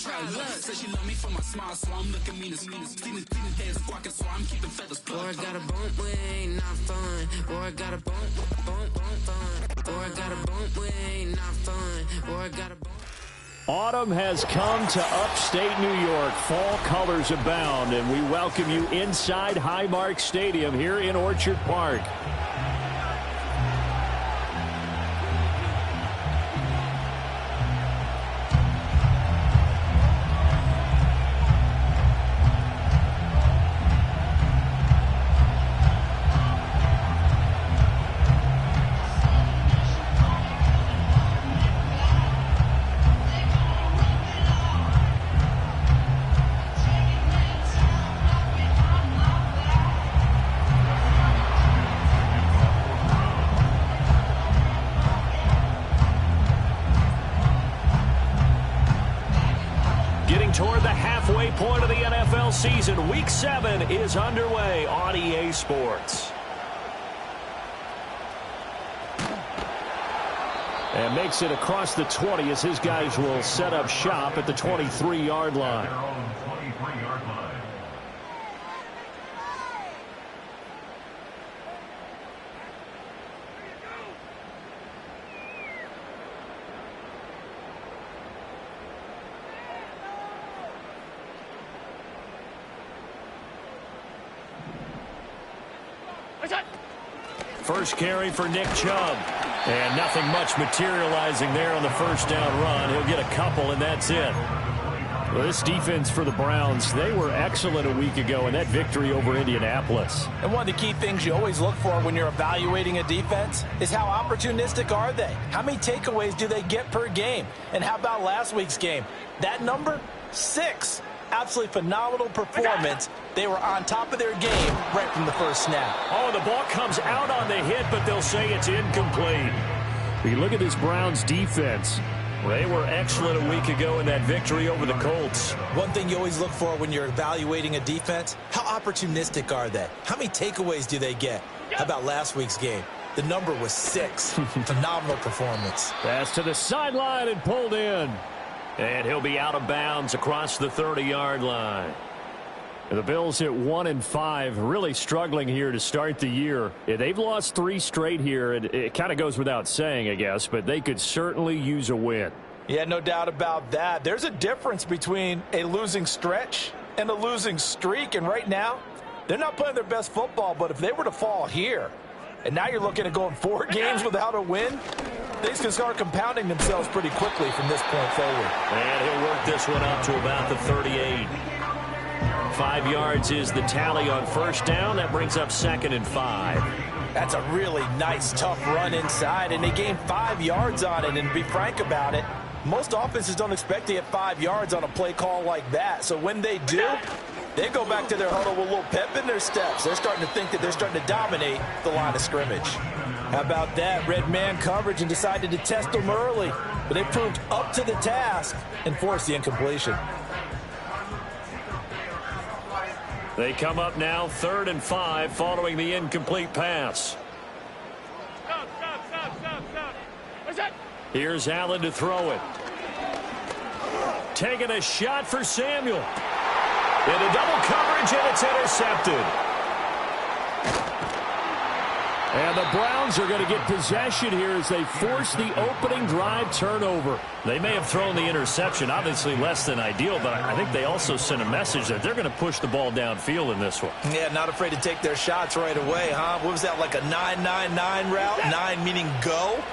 try luck. Said she love me for my smile, so I'm looking mean as stealing heads squawking, so I'm keeping feathers plucked. Boy, I got a bump, we ain't not fun. Boy, I got a bump fun. Boy, I got a bump, we ain't not fun. Boy, I got a bump. Autumn has come to upstate New York. Fall colors abound, and we welcome you inside Highmark Stadium here in Orchard Park. Toward the halfway point of the NFL season, Week 7 is underway on EA Sports. And makes it across the 20 as his guys will set up shop at the 23-yard line. First carry for Nick Chubb. And nothing much materializing there on the first down run. He'll get a couple, and that's it. Well, this defense for the Browns, they were excellent a week ago in that victory over Indianapolis. And one of the key things you always look for when you're evaluating a defense is how opportunistic are they? How many takeaways do they get per game? And how about last week's game? That number? 6. Absolutely phenomenal performance. They were on top of their game right from the first snap. Oh, the ball comes out on the hit, but they'll say it's incomplete. We look at this Browns defense. They were excellent a week ago in that victory over the Colts. One thing you always look for when you're evaluating a defense, how opportunistic are they? How many takeaways do they get? How about last week's game? The number was 6. Phenomenal performance. Pass to the sideline and pulled in. And he'll be out of bounds across the 30-yard line. The Bills at 1-5, really struggling here to start the year. They've lost 3 straight here, and it kind of goes without saying, I guess, but they could certainly use a win. Yeah, no doubt about that. There's a difference between a losing stretch and a losing streak, and right now, they're not playing their best football, but if they were to fall here, and now you're looking at going 4 games without a win, things can start compounding themselves pretty quickly from this point forward. And he'll work this one up to about the 38. 5 yards is the tally on first down. That brings up 2nd and 5. That's a really nice, tough run inside, and they gained 5 yards on it. And to be frank about it, most offenses don't expect to get 5 yards on a play call like that. So when they do, they go back to their huddle with a little pep in their steps. They're starting to think that they're starting to dominate the line of scrimmage. How about that? Red man coverage and decided to test them early. But they proved up to the task and forced the incompletion. They come up now 3rd and 5 following the incomplete pass. Stop. Here's Allen to throw it. Taking a shot for Samuel. Into double coverage, and it's intercepted. And the Browns are going to get possession here as they force the opening drive turnover. They may have thrown the interception, obviously less than ideal, but I think they also sent a message that they're going to push the ball downfield in this one. Yeah, not afraid to take their shots right away, huh? What was that, like a 9-9-9 route? 9 meaning go?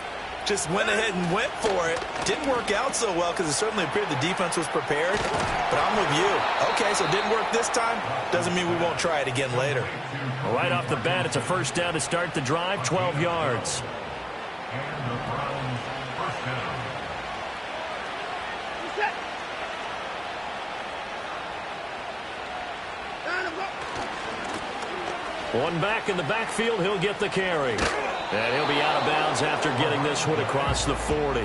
Just went ahead and went for it. Didn't work out so well because it certainly appeared the defense was prepared. But I'm with you. Okay, so it didn't work this time. Doesn't mean we won't try it again later. Right off the bat, it's a first down to start the drive, 12 yards. One back in the backfield, he'll get the carry. And he'll be out of bounds after getting this one across the 40.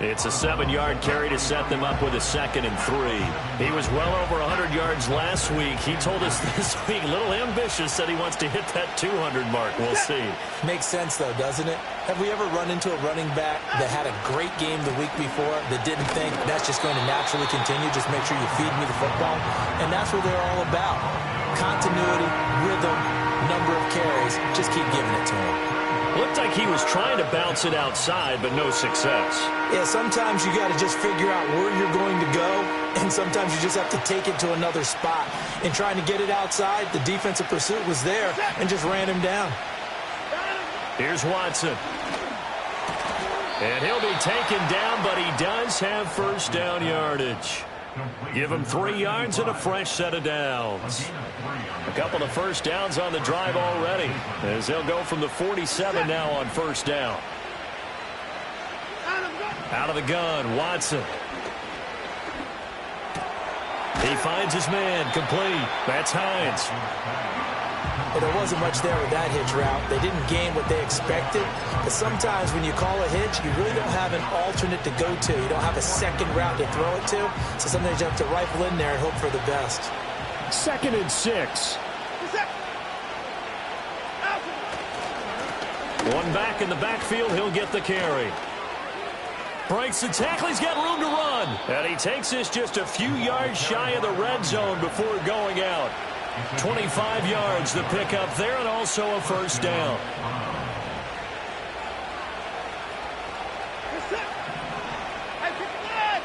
It's a 7-yard carry to set them up with a 2nd and 3. He was well over 100 yards last week. He told us this week, a little ambitious, said he wants to hit that 200 mark. We'll see. Makes sense, though, doesn't it? Have we ever run into a running back that had a great game the week before that didn't think that's just going to naturally continue? Just make sure you feed me the football. And that's what they're all about. Continuity, rhythm, number of carries. Just keep giving it to him. Looked like he was trying to bounce it outside, but no success. Yeah, sometimes you got to just figure out where you're going to go, and sometimes you just have to take it to another spot. In trying to get it outside, the defensive pursuit was there and just ran him down. Here's Watson. And he'll be taken down, but he does have first down yardage. Give him 3 yards and a fresh set of downs. A couple of first downs on the drive already, as they'll go from the 47 now on first down. Out of the gun, Watson. He finds his man, complete. That's Hines. Well, there wasn't much there with that hitch route. They didn't gain what they expected. But sometimes when you call a hitch, you really don't have an alternate to go to. You don't have a second route to throw it to. So sometimes you have to rifle in there and hope for the best. 2nd and 6. One back in the backfield. He'll get the carry. Breaks the tackle. He's got room to run. And he takes this just a few yards shy of the red zone before going out. 25 yards the pickup there, and also a first down.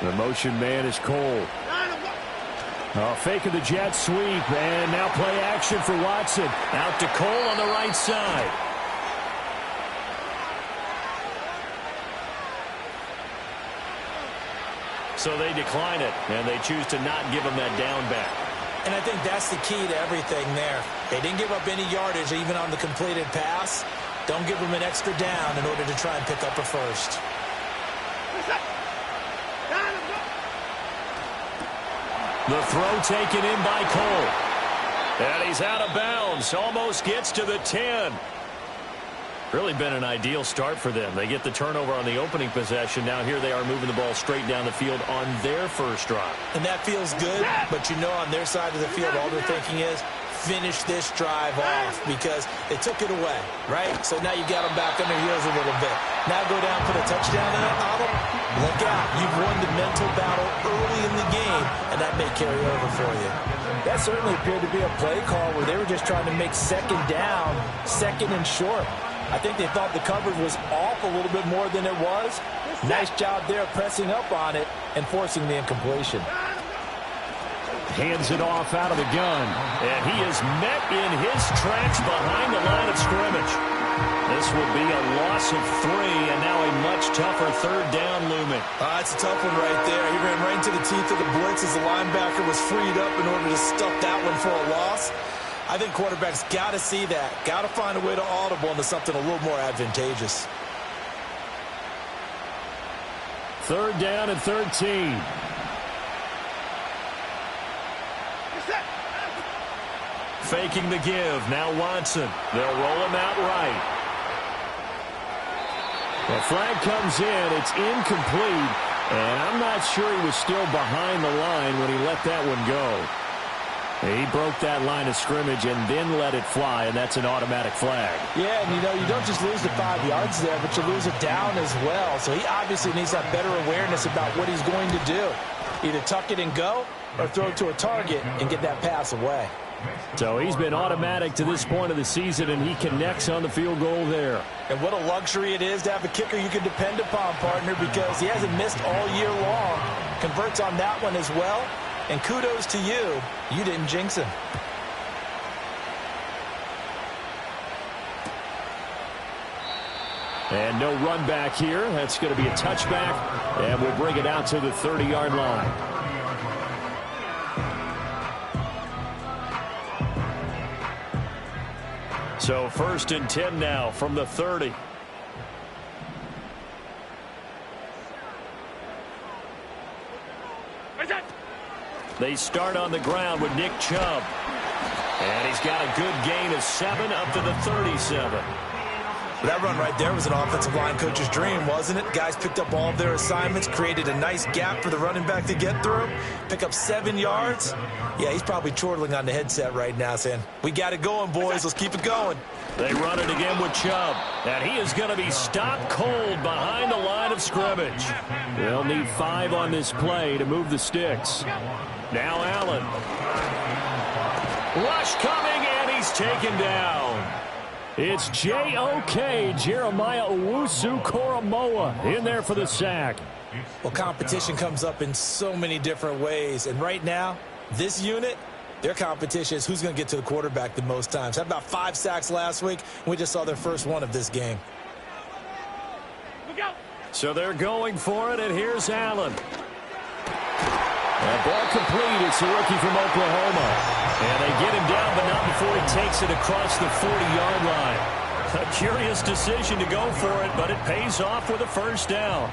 The motion man is Cole. Faking the jet sweep, and now play action for Watson. Out to Cole on the right side. So they decline it, and they choose to not give him that down back. And I think that's the key to everything there. They didn't give up any yardage even on the completed pass. Don't give them an extra down in order to try and pick up a first. The throw taken in by Cole. And he's out of bounds. Almost gets to the 10. Really been an ideal start for them. They get the turnover on the opening possession. Now here they are moving the ball straight down the field on their first drive. And that feels good, but you know on their side of the field all they're thinking is finish this drive off because they took it away, right? So now you got them back on their heels a little bit. Now go down, put a touchdown on them. Look out. You've won the mental battle early in the game, and that may carry over for you. That certainly appeared to be a play call where they were just trying to make second down, second and short. I think they thought the coverage was off a little bit more than it was. Nice job there pressing up on it and forcing the incompletion. Hands it off out of the gun. And he is met in his tracks behind the line of scrimmage. This would be a loss of 3 and now a much tougher third down looming. That's a tough one right there. He ran right into the teeth of the blitz as the linebacker was freed up in order to stuff that one for a loss. I think quarterbacks got to see that. Got to find a way to audible into something a little more advantageous. 3rd down and 13. Faking the give. Now Watson. They'll roll him out right. The flag comes in. It's incomplete. And I'm not sure he was still behind the line when he let that one go. He broke that line of scrimmage and then let it fly, and that's an automatic flag. Yeah, and you don't just lose the 5 yards there, but you lose it down as well. So he obviously needs that better awareness about what he's going to do. Either tuck it and go or throw it to a target and get that pass away. So he's been automatic to this point of the season, and he connects on the field goal there. And what a luxury it is to have a kicker you can depend upon, partner, because he hasn't missed all year long. Converts on that one as well. And kudos to you. You didn't jinx him. And no run back here. That's going to be a touchback. And we'll bring it out to the 30-yard line. So 1st and 10 now from the 30. They start on the ground with Nick Chubb. And he's got a good gain of 7 up to the 37. That run right there was an offensive line coach's dream, wasn't it? Guys picked up all of their assignments, created a nice gap for the running back to get through, pick up 7 yards. Yeah, he's probably chortling on the headset right now saying, we got it going, boys. Let's keep it going. They run it again with Chubb, and he is going to be stopped cold behind the line of scrimmage. They'll need 5 on this play to move the sticks. Now Allen. Rush coming, and he's taken down. It's J.O.K. Jeremiah Owusu-Koramoah in there for the sack. Well, competition comes up in so many different ways, and right now, this unit, their competition is who's going to get to the quarterback the most times. Had about 5 sacks last week, and we just saw their first one of this game. So they're going for it, and here's Allen. That ball complete. It's a rookie from Oklahoma. And they get him down, but not before he takes it across the 40-yard line. A curious decision to go for it, but it pays off with a first down.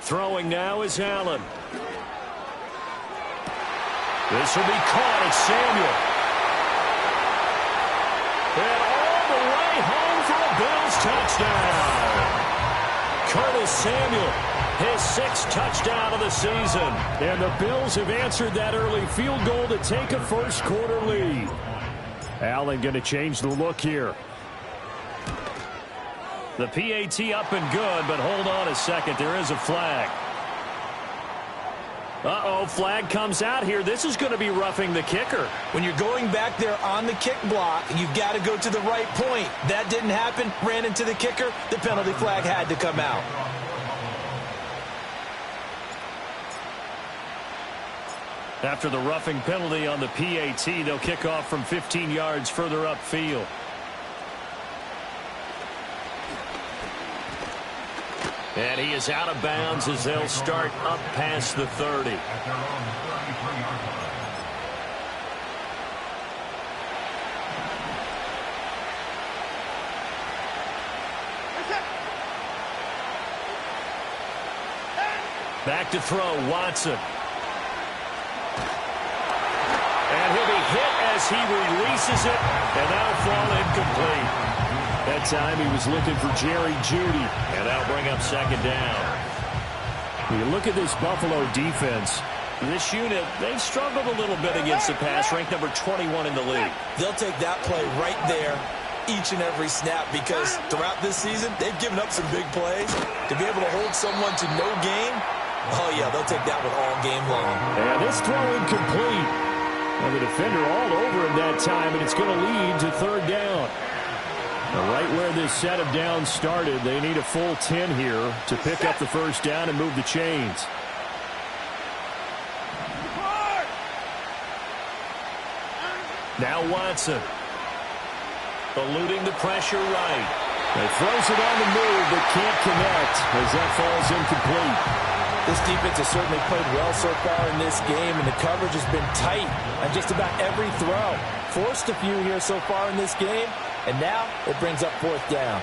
Throwing now is Allen. This will be caught. It's Samuel. And all the way home for a Bills touchdown. Curtis Samuel, his 6th touchdown of the season. And the Bills have answered that early field goal to take a first-quarter lead. Allen going to change the look here. The PAT up and good, but hold on a second. There is a flag. Uh-oh, flag comes out here. This is going to be roughing the kicker. When you're going back there on the kick block, you've got to go to the right point. That didn't happen. Ran into the kicker. The penalty flag had to come out. After the roughing penalty on the PAT, they'll kick off from 15 yards further upfield. And he is out of bounds as they'll start up past the 30. Back to throw, Watson. And he'll be hit as he releases it, and that'll fall incomplete. That time he was looking for Jerry Jeudy, and that'll bring up second down. When you look at this Buffalo defense, this unit, they've struggled a little bit against the pass, ranked number 21 in the league. They'll take that play right there each and every snap because throughout this season, they've given up some big plays. To be able to hold someone to no gain, oh yeah, they'll take that one all game long. And this throw incomplete. And the defender all over him that time, and it's going to lead to third down. Right where this set of downs started, they need a full 10 here to pick up the first down and move the chains. Now Watson. Eluding the pressure right. He throws it on the move, but can't connect as that falls incomplete. This defense has certainly played well so far in this game, and the coverage has been tight on just about every throw. Forced a few here so far in this game. And now it brings up fourth down.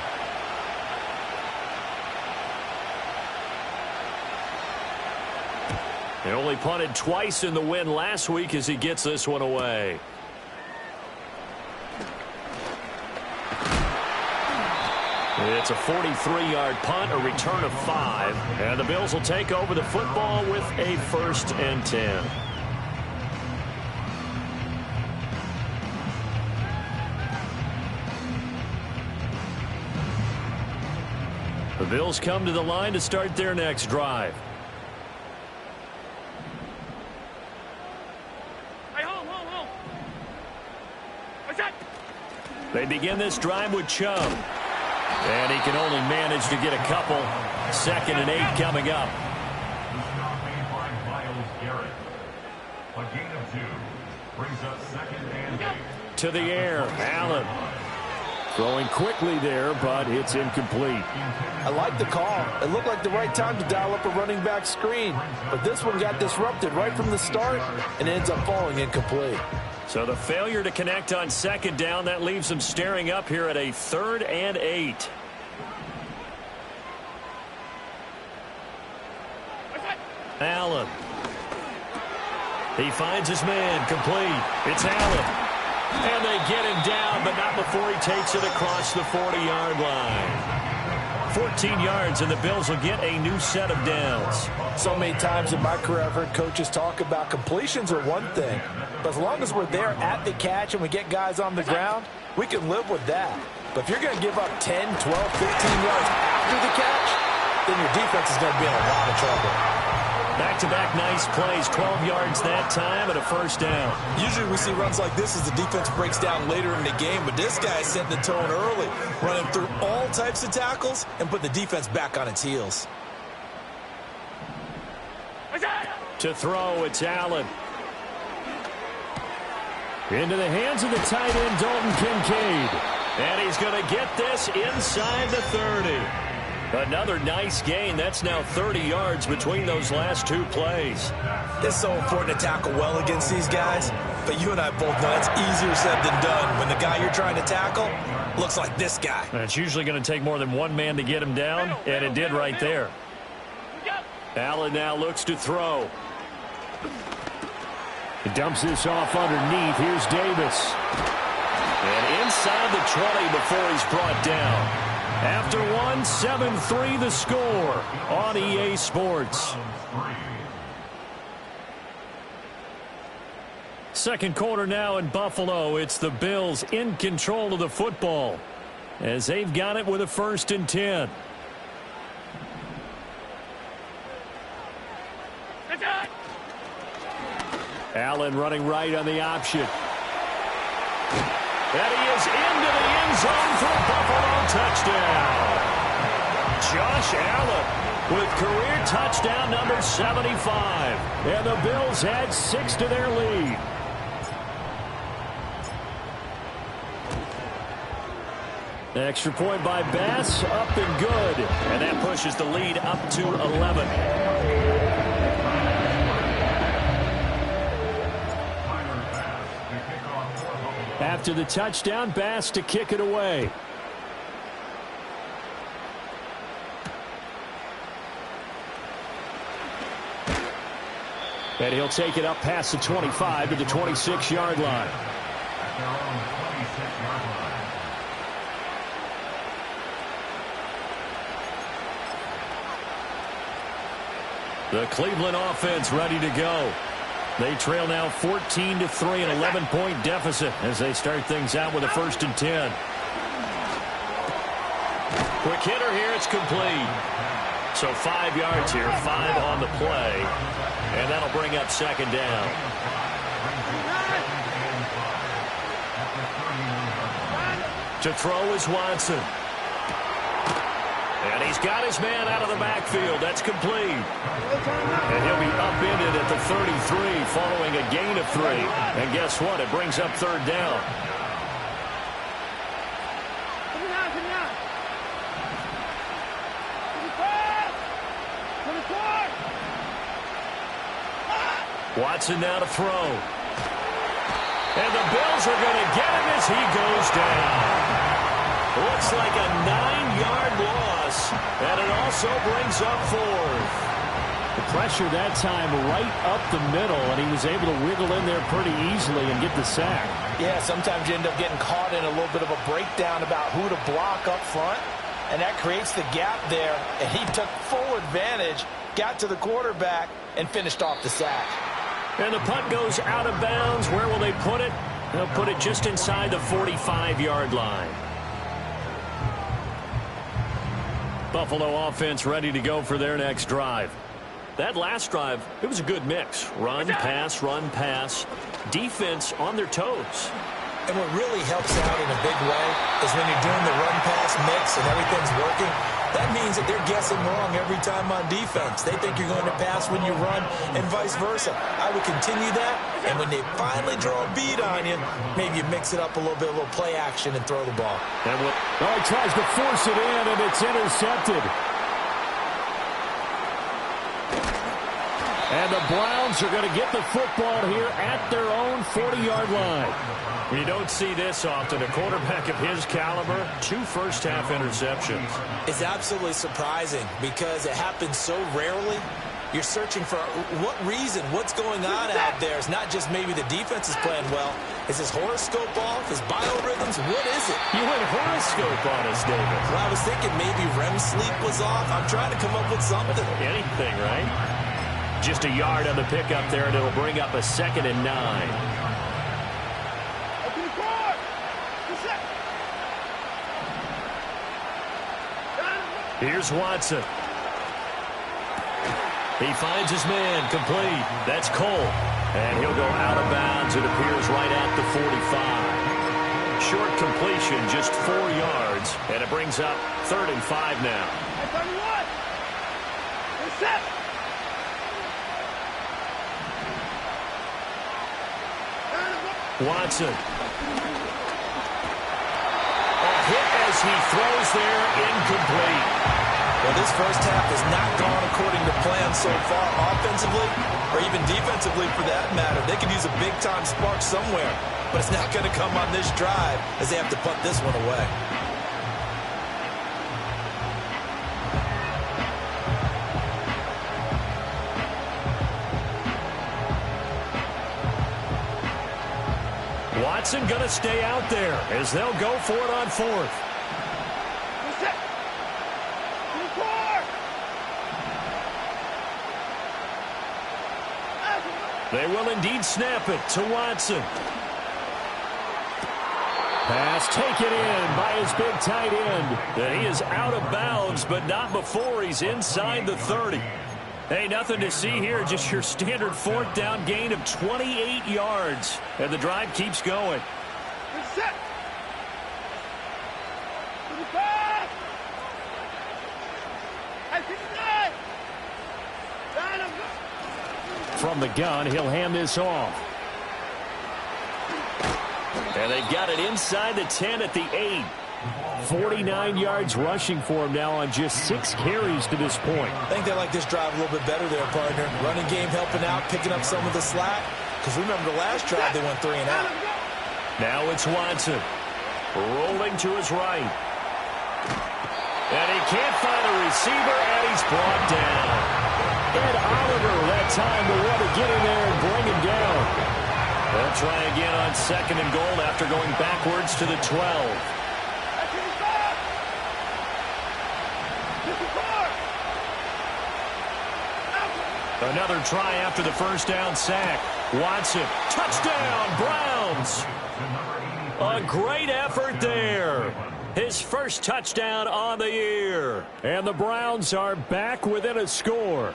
They only punted twice in the win last week as he gets this one away. It's a 43-yard punt, a return of 5. And the Bills will take over the football with a 1st and 10. The Bills come to the line to start their next drive. Hey, hold. What's that? They begin this drive with Chubb. And he can only manage to get a couple. 2nd and 8 coming up. A gain of 2 brings up 2nd and 8. To the air, Allen. Throwing quickly there, but it's incomplete. I like the call. It looked like the right time to dial up a running back screen. But this one got disrupted right from the start and ends up falling incomplete. So the failure to connect on 2nd down, that leaves them staring up here at a 3rd and 8. Allen He finds his man, complete. It's Allen. And they get him down, but not before he takes it across the 40-yard line. 14 yards, and the Bills will get a new set of downs. So many times in my career, I've heard coaches talk about completions are one thing, but as long as we're there at the catch and we get guys on the ground, we can live with that. But if you're going to give up 10, 12, 15 yards after the catch, then your defense is going to be in a lot of trouble. Back-to-back nice plays, 12 yards that time and a first down. Usually we see runs like this as the defense breaks down later in the game, but this guy is setting the tone early, running through all types of tackles and put the defense back on its heels. To throw, it's Allen. Into the hands of the tight end, Dalton Kincaid. And he's going to get this inside the 30. Another nice gain. That's now 30 yards between those last two plays. It's so important to tackle well against these guys, but you and I both know it's easier said than done when the guy you're trying to tackle looks like this guy. And it's usually going to take more than one man to get him down, and it did right there. Allen now looks to throw. He dumps this off underneath. Here's Davis. And inside the 20 before he's brought down. After one, 7-3 the score on EA Sports. Second quarter now in Buffalo. It's the Bills in control of the football as they've got it with a 1st and 10. Allen running right on the option. And he is into the end zone for a Buffalo touchdown. Josh Allen with career touchdown number 75. And the Bills add 6 to their lead. Extra point by Bass, up and good. And that pushes the lead up to 11. After the touchdown, Bass to kick it away. And he'll take it up past the 25 to the 26-yard line. The Cleveland offense ready to go. They trail now 14-3, an 11-point deficit as they start things out with a 1st and 10. Quick hitter here, it's complete. So 5 yards here, 5 on the play, and that'll bring up 2nd down. To throw is Watson. And he's got his man out of the backfield. That's complete. And he'll be upended at the 33 following a gain of 3. And guess what? It brings up 3rd down. Watson now to throw. And the Bills are going to get him as he goes down. Looks like a 9-yard loss, and it also brings up 4th. The pressure that time right up the middle, and he was able to wiggle in there pretty easily and get the sack. Yeah, sometimes you end up getting caught in a little bit of a breakdown about who to block up front, and that creates the gap there, and he took full advantage, got to the quarterback, and finished off the sack. And the punt goes out of bounds. Where will they put it? They'll put it just inside the 45-yard line. Buffalo offense ready to go for their next drive. That last drive, it was a good mix. Run, pass, defense on their toes. And what really helps out in a big way is when you're doing the run-pass mix and everything's working, that means that they're guessing wrong every time on defense. They think you're going to pass when you run and vice versa. I would continue that, and when they finally draw a bead on you, maybe you mix it up a little bit, a little play action, and throw the ball. And he tries to force it in, and it's intercepted. And the Browns are going to get the football here at their own 40-yard line. You don't see this often. A quarterback of his caliber, 2 first-half interceptions. It's absolutely surprising because it happens so rarely. you're searching for what reason, what's going on out there. It's not just maybe the defense is playing well. Is his horoscope off? His biorhythms? What is it? You went horoscope on us, David. Well, I was thinking maybe REM sleep was off. I'm trying to come up with something. Anything, right? Just a yard on the pickup there, and it'll bring up a 2nd and 9. Here's Watson. He finds his man, complete. That's Cole. And he'll go out of bounds, it appears, right at the 45. Short completion, just 4 yards. And it brings up 3rd and 5 now. Watson. A hit as he throws there, incomplete. Well, this first half has not gone according to plan so far offensively or even defensively for that matter. They could use a big-time spark somewhere, but it's not going to come on this drive as they have to punt this one away. Watson going to stay out there as they'll go for it on 4th. They will indeed snap it to Watson. Pass taken in by his big tight end. And he is out of bounds, but not before he's inside the 30. Hey, nothing to see here, just your standard 4th down gain of 28 yards. And the drive keeps going. From the gun, he'll hand this off. And they've got it inside the 10 at the 8. 49 yards rushing for him now on just 6 carries to this point. I think they like this drive a little bit better there, partner. Running game helping out, picking up some of the slack. Because remember the last drive, they went 3 and out. Now it's Watson. Rolling to his right. And he can't find a receiver, and he's brought down. Ed Oliver that time will want to get in there and bring him down. They'll try again on 2nd and goal after going backwards to the 12. Another try after the first down sack. Watson, touchdown, Browns. A great effort there. His first touchdown on the year. And the Browns are back within a score.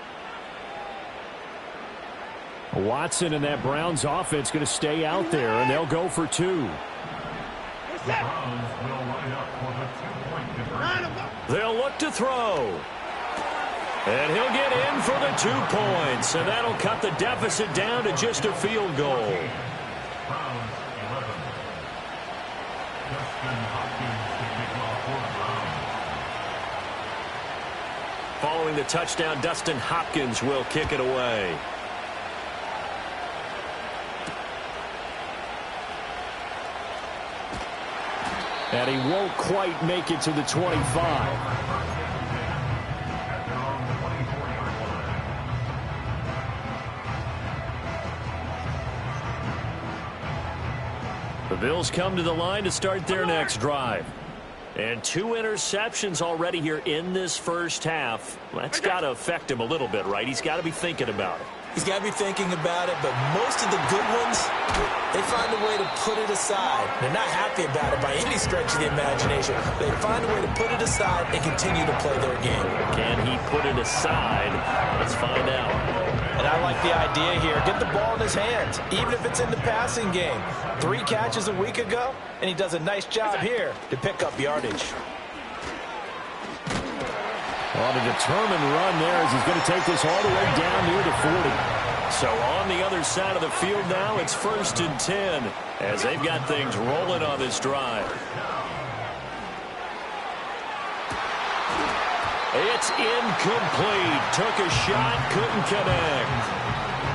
Watson and that Browns offense going to stay out there, and they'll go for 2. The Browns will line up for the 2-point conversion. They'll look to throw. And he'll get in for the 2 points, and that'll cut the deficit down to just a field goal. Browns 11. Dustin Hopkins to kick off for the Browns. Following the touchdown, Dustin Hopkins will kick it away. And he won't quite make it to the 25. The Bills come to the line to start their next drive. And 2 interceptions already here in this first half. That's got to affect him a little bit, right? He's got to be thinking about it. He's got to be thinking about it, but most of the good ones, they find a way to put it aside. They're not happy about it by any stretch of the imagination. They find a way to put it aside and continue to play their game. Can he put it aside? Let's find out. And I like the idea here. Get the ball in his hands, even if it's in the passing game. 3 catches a week ago, and he does a nice job here to pick up yardage. On a determined run there as he's going to take this all the way down near the 40. So on the other side of the field now, it's 1st and 10 as they've got things rolling on this drive. It's incomplete. Took a shot, couldn't connect.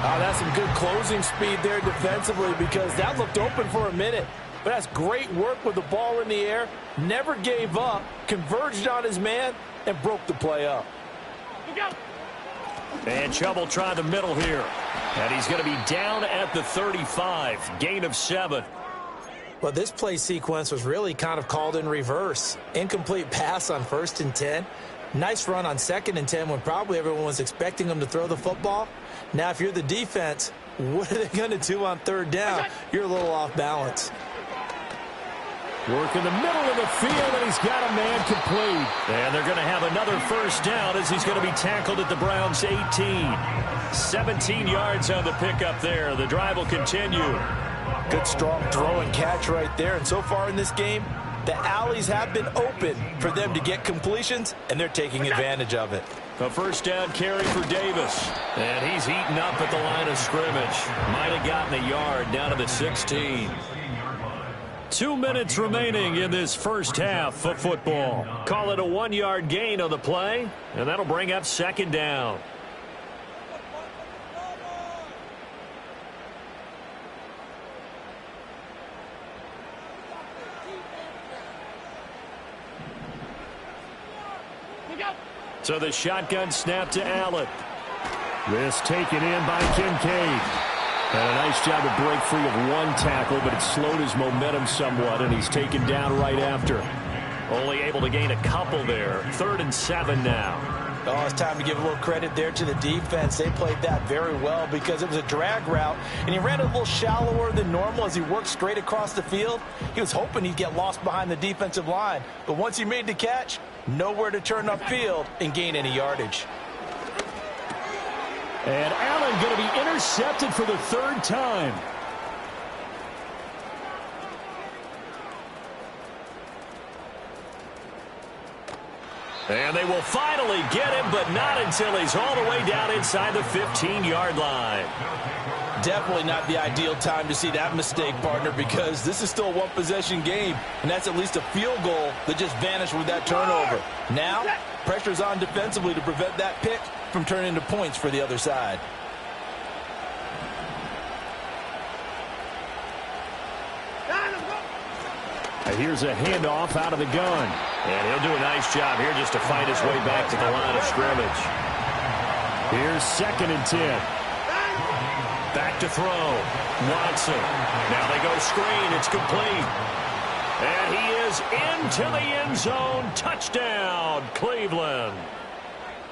Oh, that's some good closing speed there defensively because that looked open for a minute. But that's great work with the ball in the air. Never gave up, converged on his man, and broke the play up. And Chubb will try the middle here. And he's going to be down at the 35. Gain of 7. Well, this play sequence was really kind of called in reverse. Incomplete pass on 1st and 10. Nice run on 2nd and 10 when probably everyone was expecting him to throw the football. Now, if you're the defense, what are they going to do on 3rd down? You're a little off balance. Work in the middle of the field, and he's got a man complete. And they're going to have another 1st down as he's going to be tackled at the Browns' 18. 17 yards on the pickup there. The drive will continue. Good, strong throw and catch right there. And so far in this game, the alleys have been open for them to get completions, and they're taking advantage of it. A 1st down carry for Davis. And he's eaten up at the line of scrimmage. Might have gotten a yard down to the 16. 2 minutes remaining in this 1st half of football. Call it a 1-yard gain on the play, and that'll bring up 2nd down. So the shotgun snap to Allen. This taken in by Kincaid. And a nice job to break free of 1 tackle, but it slowed his momentum somewhat, and he's taken down right after. Only able to gain a couple there. 3rd and 7 now. Oh, it's time to give a little credit there to the defense. They played that very well because it was a drag route, and he ran a little shallower than normal as he worked straight across the field. He was hoping he'd get lost behind the defensive line, but once he made the catch, nowhere to turn upfield and gain any yardage. And Allen going to be intercepted for the 3rd time. And they will finally get him, but not until he's all the way down inside the 15-yard line. Definitely not the ideal time to see that mistake, partner, because this is still a 1-possession game, and that's at least a field goal that just vanished with that turnover. Now, pressure's on defensively to prevent that pick from turning into points for the other side. And here's a handoff out of the gun. And he'll do a nice job here just to fight his way back to the line of scrimmage. Here's 2nd and 10. Back to throw. Watson. Now they go screen. It's complete. And he is into the end zone. Touchdown, Cleveland.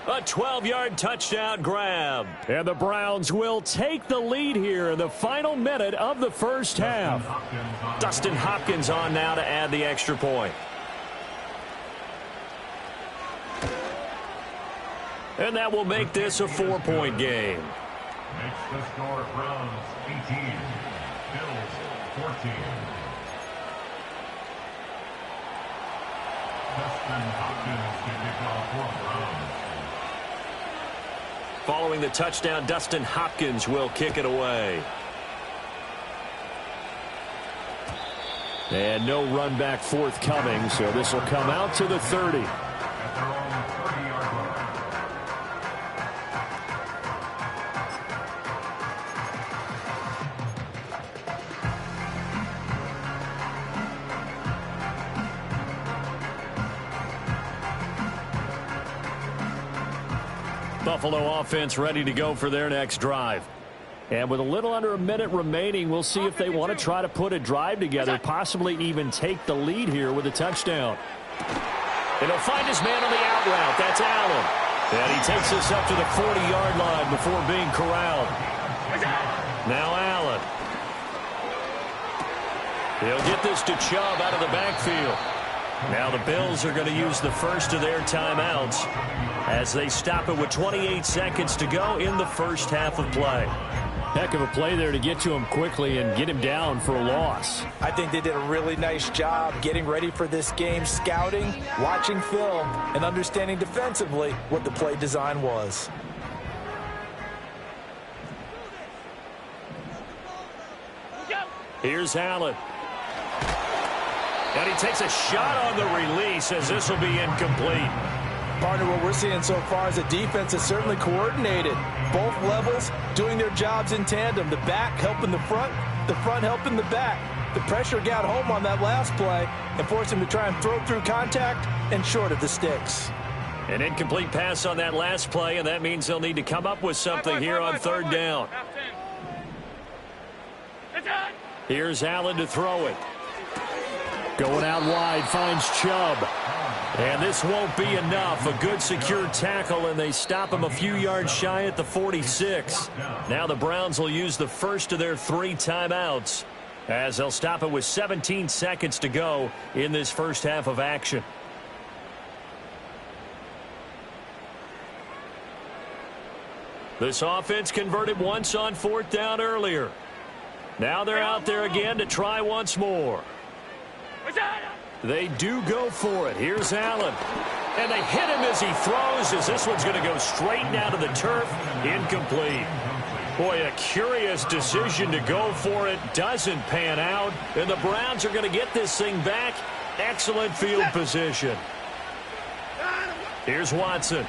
A 12-yard touchdown grab. And the Browns will take the lead here in the final minute of the 1st half. Dustin Hopkins on now to add the extra point. And that will make this a 4-point game. Makes the score Browns 18, Bills 14. Dustin Hopkins to kick off for Browns. Following the touchdown, Dustin Hopkins will kick it away. And no run back forthcoming, so this will come out to the 30. At their own 30-yard line. Buffalo offense ready to go for their next drive. And with a little under a minute remaining, we'll see if they want to try to put a drive together, possibly even take the lead here with a touchdown. And he'll find his man on the out route. That's Allen. And he takes this up to the 40-yard line before being corralled. Now Allen. He'll get this to Chubb out of the backfield. Now the Bills are going to use the first of their timeouts as they stop it with 28 seconds to go in the 1st half of play. Heck of a play there to get to him quickly and get him down for a loss. I think they did a really nice job getting ready for this game, scouting, watching film, and understanding defensively what the play design was. Here's Allen. And he takes a shot on the release as this will be incomplete. Partner, what we're seeing so far is a defense that's certainly coordinated. Both levels doing their jobs in tandem. The back helping the front helping the back. The pressure got home on that last play and forced him to try and throw through contact and short of the sticks. An incomplete pass on that last play, and that means they'll need to come up with something here on third down. Here's Allen to throw it. Going out wide, finds Chubb. And this won't be enough. A good secure tackle, and they stop him a few yards shy at the 46. Now the Browns will use the first of their 3 timeouts, as they'll stop it with 17 seconds to go in this first half of action. This offense converted once on 4th down earlier. Now they're out there again to try once more. They do go for it. Here's Allen. And they hit him as he throws, as this one's going to go straight down to the turf. Incomplete. Boy, a curious decision to go for it. Doesn't pan out. And the Browns are going to get this thing back. Excellent field position. Here's Watson.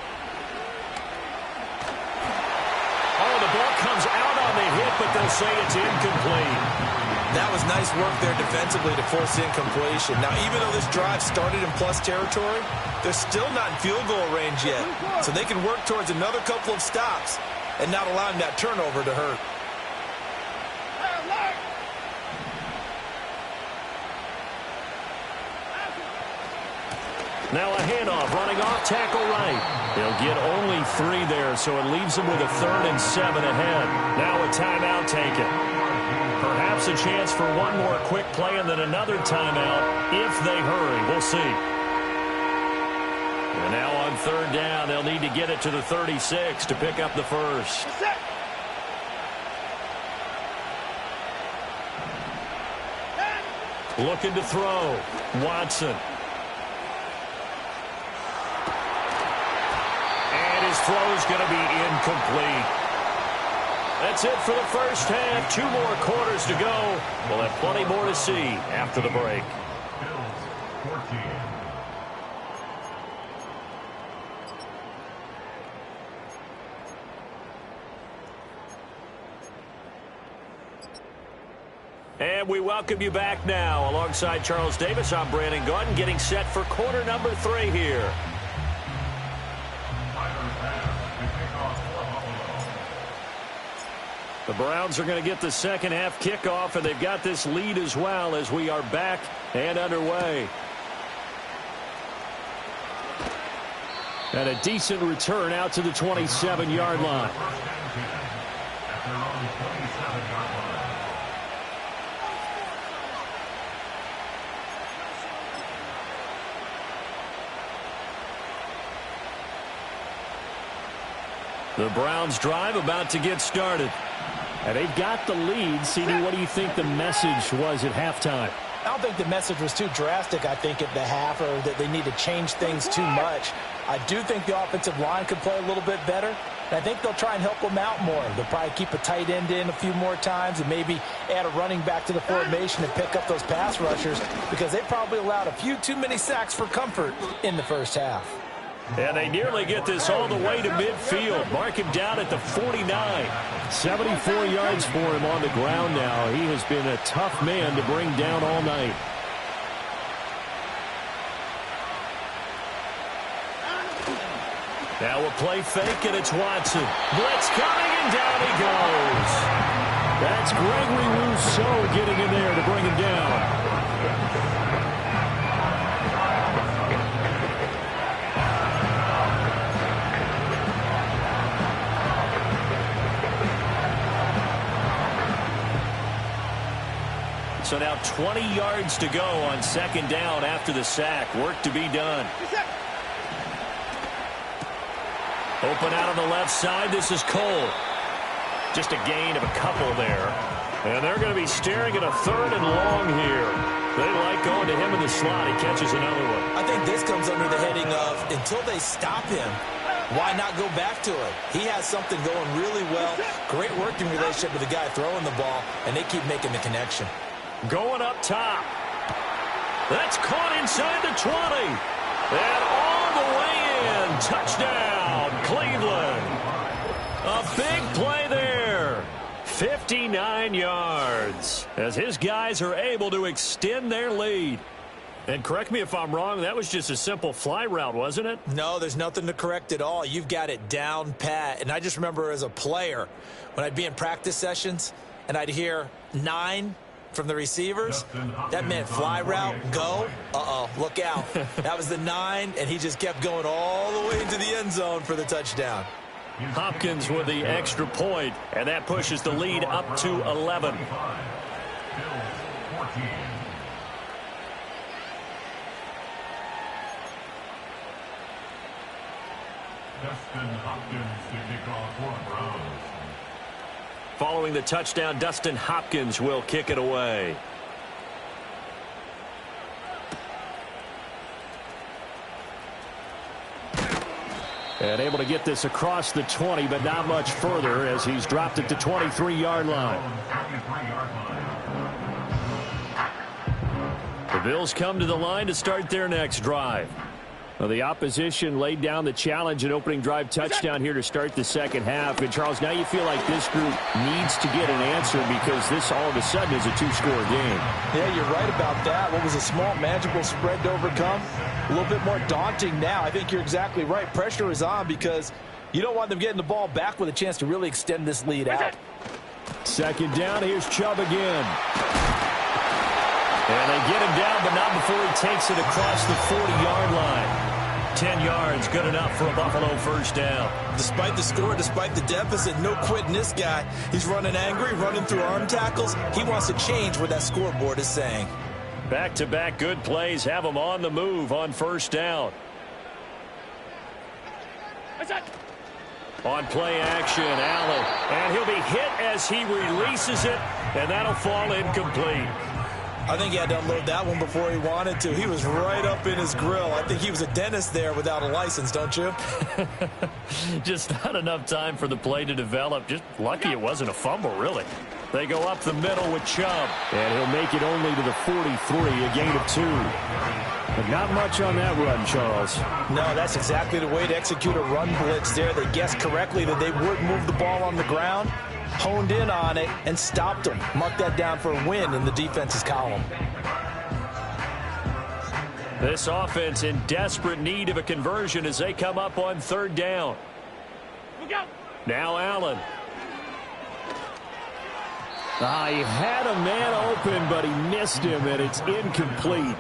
Oh, the ball comes out on the hit, but they'll say it's incomplete. That was nice work there defensively to force incompletion. Now, even though this drive started in plus territory, they're still not in field goal range yet. So they can work towards another couple of stops and not allowing that turnover to hurt. Now a handoff, running off tackle right. They'll get only 3 there, so it leaves them with a 3rd and 7 ahead. Now a timeout taken. Perhaps a chance for one more quick play and then another timeout if they hurry. We'll see. And now on 3rd down, they'll need to get it to the 36 to pick up the first. Looking to throw. Watson. And his throw's going to be incomplete. That's it for the first half. 2 more quarters to go. We'll have plenty more to see after the break. Bills 14. And we welcome you back now. Alongside Charles Davis, I'm Brandon Gordon, getting set for quarter number 3 here. The Browns are going to get the second half kickoff, and they've got this lead as well as we are back and underway. And a decent return out to the 27-yard line. The Browns drive about to get started. And they've got the lead. CD, what do you think the message was at halftime? I don't think the message was too drastic, I think, at the half, or that they need to change things too much. I do think the offensive line could play a little bit better. And I think they'll try and help them out more. They'll probably keep a tight end in a few more times and maybe add a running back to the formation and pick up those pass rushers, because they probably allowed a few too many sacks for comfort in the first half. And they nearly get this all the way to midfield. Mark him down at the 49. 74 yards for him on the ground now. He has been a tough man to bring down all night. Now a play fake, and it's Watson. Blitz coming, and down he goes. That's Gregory Rousseau getting in there to bring him down. So now 20 yards to go on second down after the sack. Work to be done. Open out on the left side. This is Cole. Just a gain of a couple there. And they're going to be staring at a 3rd and long here. They like going to him in the slot. He catches another one. I think this comes under the heading of, until they stop him, why not go back to it? He has something going really well. Great working relationship with the guy throwing the ball, and they keep making the connection. Going up top. That's caught inside the 20. And all the way in. Touchdown, Cleveland. A big play there. 59 yards as his guys are able to extend their lead. And correct me if I'm wrong, that was just a simple fly route, wasn't it? No, there's nothing to correct at all. You've got it down pat. And I just remember as a player, when I'd be in practice sessions and I'd hear 9 from the receivers, that meant fly route, go, look out. That was the 9, and he just kept going all the way into the end zone for the touchdown. Hopkins with the extra point, and that pushes the lead up to 11. Dustin Hopkins to kick off for the Browns. Following the touchdown, Dustin Hopkins will kick it away. And able to get this across the 20, but not much further as he's dropped it to 23-yard line. The Bills come to the line to start their next drive. Well, the opposition laid down the challenge and opening drive touchdown here to start the second half. And, Charles, now you feel like this group needs to get an answer because this all of a sudden is a 2-score game. Yeah, you're right about that. What was a small, manageable spread to overcome? A little bit more daunting now. I think you're exactly right. Pressure is on because you don't want them getting the ball back with a chance to really extend this lead out. Second down, here's Chubb again. And they get him down, but not before he takes it across the 40-yard line. 10 yards, good enough for a Buffalo first down. Despite the score, despite the deficit, no quitting this guy. He's running angry, running through arm tackles. He wants to change what that scoreboard is saying. Back-to-back good plays have him on the move on first down. On play action, Allen. And he'll be hit as he releases it, and that'll fall incomplete. I think he had to unload that one before he wanted to. He was right up in his grill. I think he was a dentist there without a license, don't you? Just not enough time for the play to develop. Just lucky it wasn't a fumble, really. They go up the middle with Chubb. And he'll make it only to the 43, a gain of 2. But not much on that run, Charles. No, that's exactly the way to execute a run blitz there. They guessed correctly that they would move the ball on the ground, honed in on it, and stopped them. Mark that down for a win in the defense's column. This offense in desperate need of a conversion as they come up on third down. Now Allen. He had a man open, but he missed him, and it's incomplete.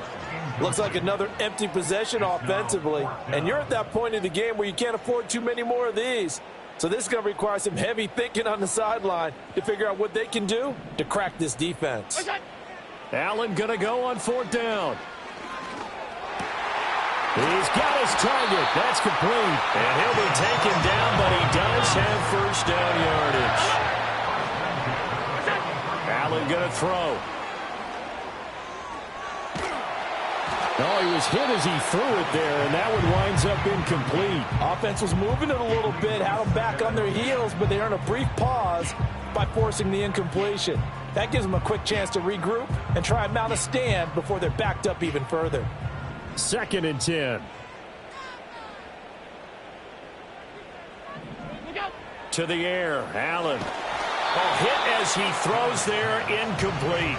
Looks like another empty possession offensively. And you're at that point in the game where you can't afford too many more of these. So this is going to require some heavy thinking on the sideline to figure out what they can do to crack this defense. Allen going to go on fourth down. He's got his target. That's complete. And he'll be taken down, but he does have first down yardage. Allen going to throw. No, he was hit as he threw it there, and that one winds up incomplete. Offense was moving it a little bit, had them back on their heels, but they earned a brief pause by forcing the incompletion. That gives them a quick chance to regroup and try and mount a stand before they're backed up even further. 2nd and 10. To the air, Allen. Hit as he throws there, incomplete.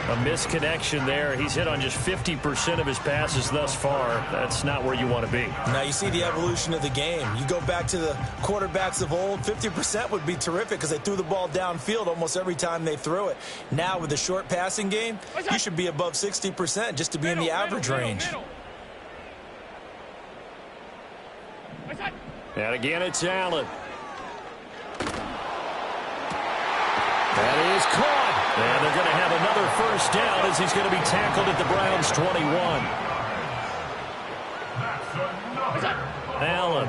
A misconnection there. He's hit on just 50% of his passes thus far. That's not where you want to be. Now you see the evolution of the game. You go back to the quarterbacks of old, 50% would be terrific because they threw the ball downfield almost every time they threw it. Now with the short passing game, you should be above 60% just to be in the average range. And again, it's Allen. That is caught. And they're going to have another first down as he's going to be tackled at the Browns' 21. Allen.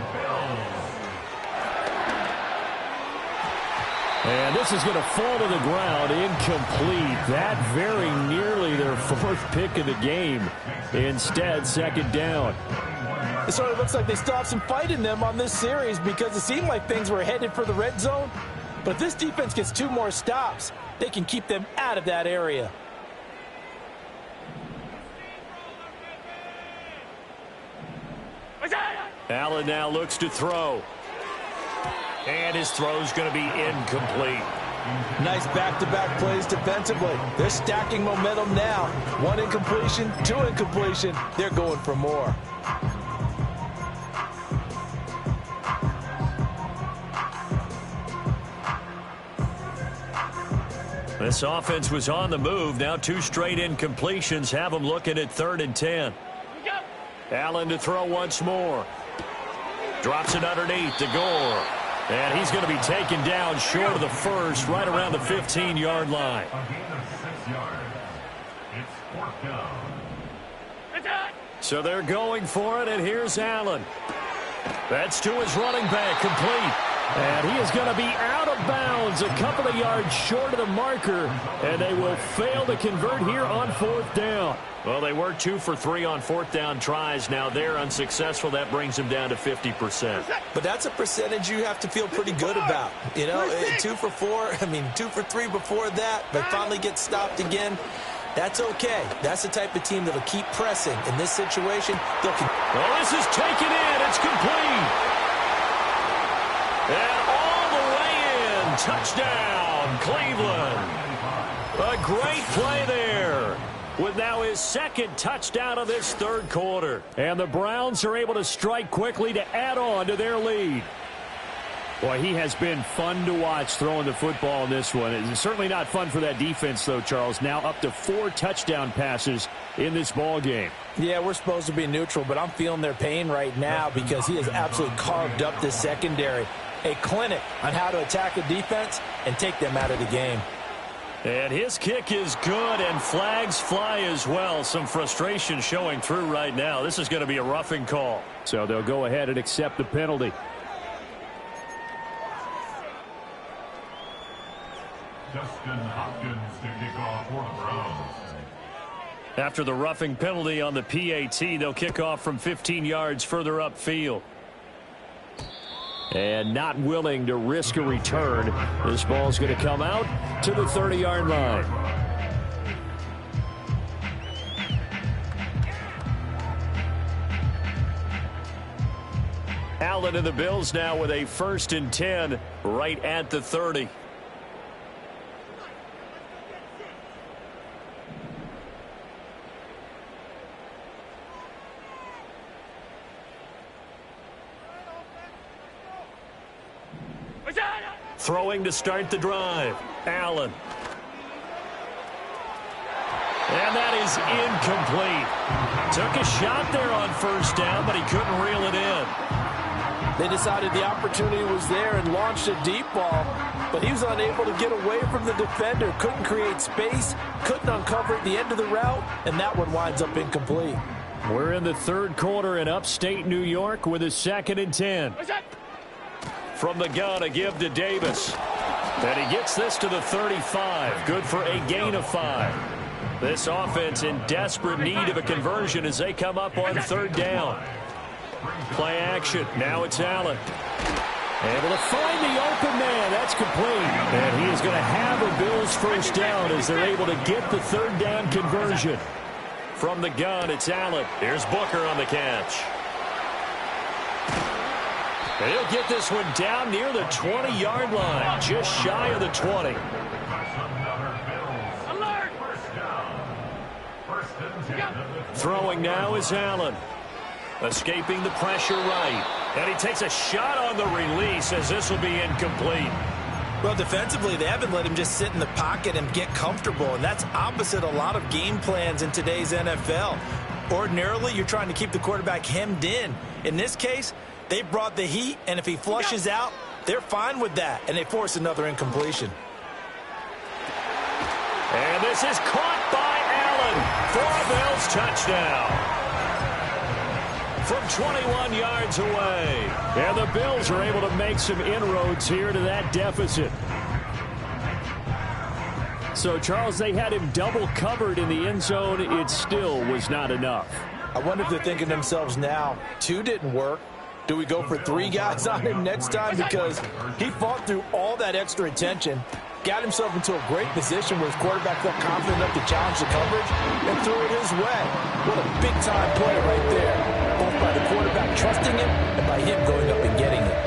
And this is going to fall to the ground, incomplete. That very nearly their 4th pick of the game. Instead, 2nd down. It sort of looks like they still have some fight in them on this series because it seemed like things were headed for the red zone. But if this defense gets 2 more stops, they can keep them out of that area. Allen now looks to throw. And his throw's going to be incomplete. Nice back-to-back plays defensively. They're stacking momentum now. 1 incompletion, 2 incompletion. They're going for more. This offense was on the move. Now 2 straight incompletions have them looking at 3rd and 10. Allen to throw once more. Drops it underneath to Gore. And he's going to be taken down short of the first, right around the 15-yard line. A gain of 6 yards. It's 4th down. So they're going for it, and here's Allen. That's to his running back, complete. And he is going to be out of bounds, a couple of yards short of the marker, and they will fail to convert here on 4th down. Well, they were 2 for 3 on 4th down tries. Now they're unsuccessful. That brings them down to 50%. But that's a percentage you have to feel pretty good about. You know, 2 for 4, 2 for 3 before that, but finally get stopped again. That's okay. That's the type of team that'll keep pressing. In this situation, they'll keep. Well, this is taken in. It's complete. And all the way in. Touchdown, Cleveland. A great play there, with now his 2nd touchdown of this 3rd quarter. And the Browns are able to strike quickly to add on to their lead. Boy, he has been fun to watch throwing the football in this one. It's certainly not fun for that defense, though, Charles. Now up to 4 touchdown passes in this ball game. Yeah, we're supposed to be neutral, but I'm feeling their pain right now because he has absolutely carved up this secondary. A clinic on how to attack a defense and take them out of the game. And his kick is good, and flags fly as well. Some frustration showing through right now. This is going to be a roughing call. So they'll go ahead and accept the penalty. Justin Hopkins to kick off for the Browns. After the roughing penalty on the PAT, they'll kick off from 15 yards further upfield. And not willing to risk a return. This ball's going to come out to the 30-yard line. Allen and the Bills now with a 1st and 10 right at the 30. Throwing to start the drive. Allen. And that is incomplete. Took a shot there on 1st down, but he couldn't reel it in. They decided the opportunity was there and launched a deep ball, but he was unable to get away from the defender. Couldn't create space, couldn't uncover at the end of the route, and that one winds up incomplete. We're in the 3rd quarter in upstate New York with a 2nd and 10. From the gun, a give to Davis. And he gets this to the 35. Good for a gain of 5. This offense in desperate need of a conversion as they come up on 3rd down. Play action. Now it's Allen. Able to find the open man. That's complete. And he is going to have a Bills 1st down as they're able to get the 3rd down conversion. From the gun, it's Allen. Here's Booker on the catch. And he'll get this one down near the 20-yard line, just shy of the 20. Alert! Throwing now is Allen. Escaping the pressure right. And he takes a shot on the release as this will be incomplete. Well, defensively, they haven't let him just sit in the pocket and get comfortable, and that's opposite a lot of game plans in today's NFL. Ordinarily, you're trying to keep the quarterback hemmed in. In this case, they brought the heat, and if he flushes out, they're fine with that, and they force another incompletion. And this is caught by Allen for a Bills touchdown. From 21 yards away. And the Bills are able to make some inroads here to that deficit. So, Charles, they had him double covered in the end zone. It still was not enough. I wonder if they're thinking to themselves now, 2 didn't work. Do we go for 3 guys on him next time? Because he fought through all that extra attention, got himself into a great position where his quarterback felt confident enough to challenge the coverage and threw it his way. What a big-time play right there, both by the quarterback trusting him and by him going up and getting it.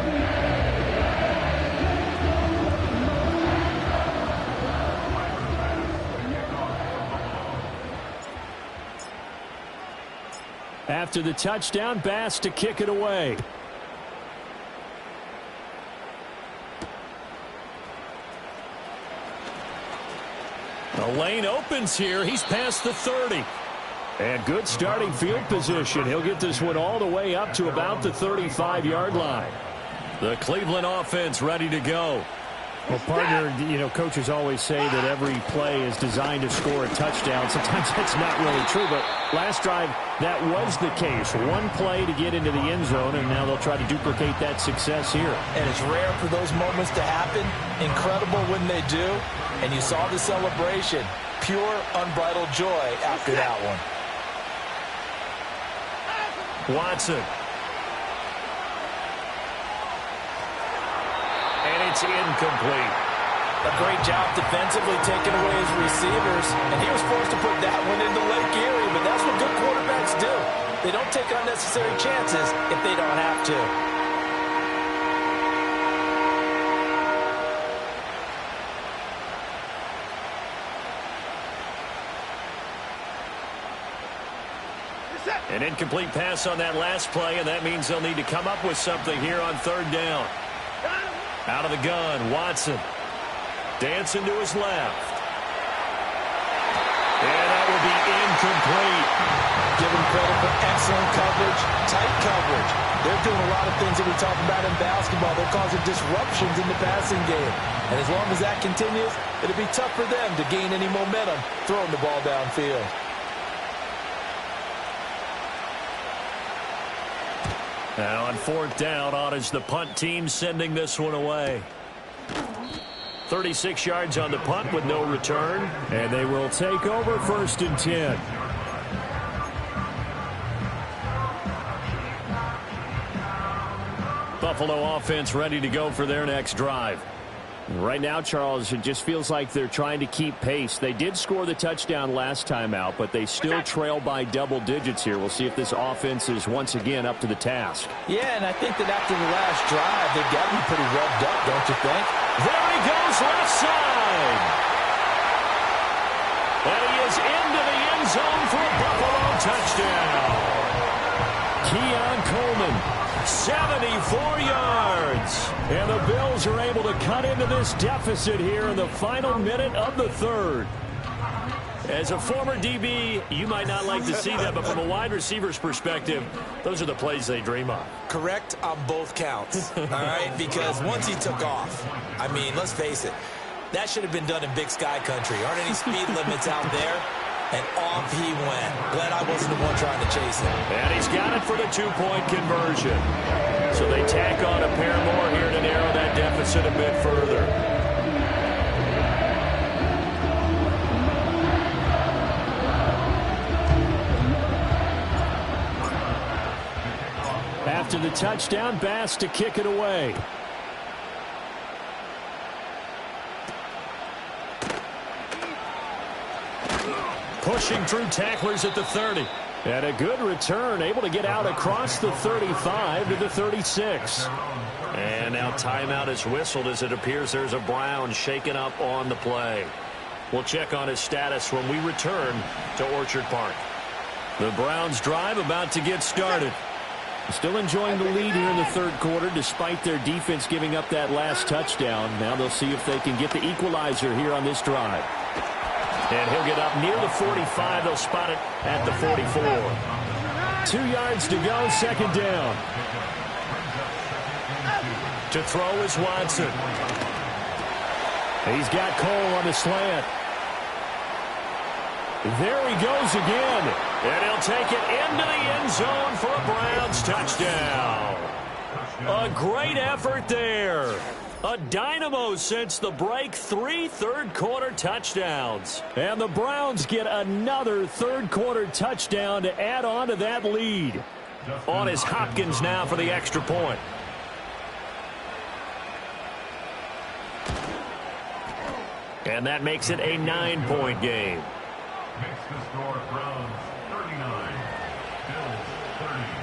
After the touchdown, Bass to kick it away. The lane opens here. He's past the 30. And good starting field position. He'll get this one all the way up to about the 35-yard line. The Cleveland offense ready to go. Well, partner, coaches always say that every play is designed to score a touchdown. Sometimes that's not really true, but last drive, that was the case. One play to get into the end zone, and now they'll try to duplicate that success here. And it's rare for those moments to happen. Incredible when they do. And you saw the celebration. Pure, unbridled joy after that one. Watson. And it's incomplete. A great job defensively taking away his receivers. And he was forced to put that one into Lake Erie, but that's what good quarterbacks do. They don't take unnecessary chances if they don't have to. An incomplete pass on that last play, and that means they'll need to come up with something here on third down. Out of the gun, Watson. Dancing to his left. And that will be incomplete. Give him credit for excellent coverage, tight coverage. They're doing a lot of things that we talk about in basketball. They're causing disruptions in the passing game. And as long as that continues, it'll be tough for them to gain any momentum throwing the ball downfield. Now on fourth down, on is the punt team sending this one away. 36 yards on the punt with no return. And they will take over 1st and 10. Buffalo offense ready to go for their next drive. Right now, Charles, it just feels like they're trying to keep pace. They did score the touchdown last time out, but they still trail by double digits here. We'll see if this offense is once again up to the task. Yeah, and I think that after the last drive, they've got to be pretty revved up, don't you think? There he goes, left side. And he is into the end zone for a Buffalo touchdown. Keon Coleman. 74 yards. And the Bills are able to cut into this deficit here in the final minute of the third. As a former DB, you might not like to see that, but from a wide receiver's perspective, those are the plays they dream of. Correct on both counts, all right? Because once he took off, I mean, let's face it, that should have been done in Big Sky Country. Aren't any speed limits out there? And off he went. Glad I wasn't the one trying to chase him. And he's got it for the two-point conversion. So they tack on a pair more here to narrow that deficit a bit further. After the touchdown, Bass to kick it away. Pushing through tacklers at the 30. And a good return, able to get out across the 35 to the 36. And now timeout is whistled as it appears there's a Brown shaken up on the play. We'll check on his status when we return to Orchard Park. The Browns drive about to get started. Still enjoying the lead here in the third quarter despite their defense giving up that last touchdown. Now they'll see if they can get the equalizer here on this drive. And he'll get up near the 45. They'll spot it at the 44. 2 yards to go, second down. To throw is Watson. He's got Cole on the slant. There he goes again. And he'll take it into the end zone for a Browns touchdown. A great effort there. A dynamo since the break, 3 third-quarter touchdowns. And the Browns get another third-quarter touchdown to add on to that lead. On is Hopkins now for the extra point. And that makes it a 9-point game. Makes the score Browns 39, Bills 30.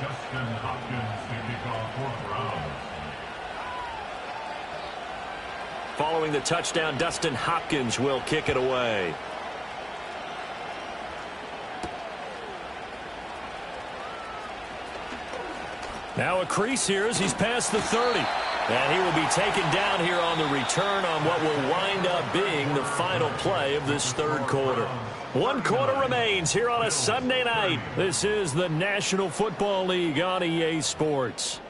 Justin Hopkins to kick off for Browns. Following the touchdown, Dustin Hopkins will kick it away. Now a crease here as he's past the 30. And he will be taken down here on the return on what will wind up being the final play of this third quarter. 1 quarter remains here on a Sunday night. This is the National Football League on EA Sports.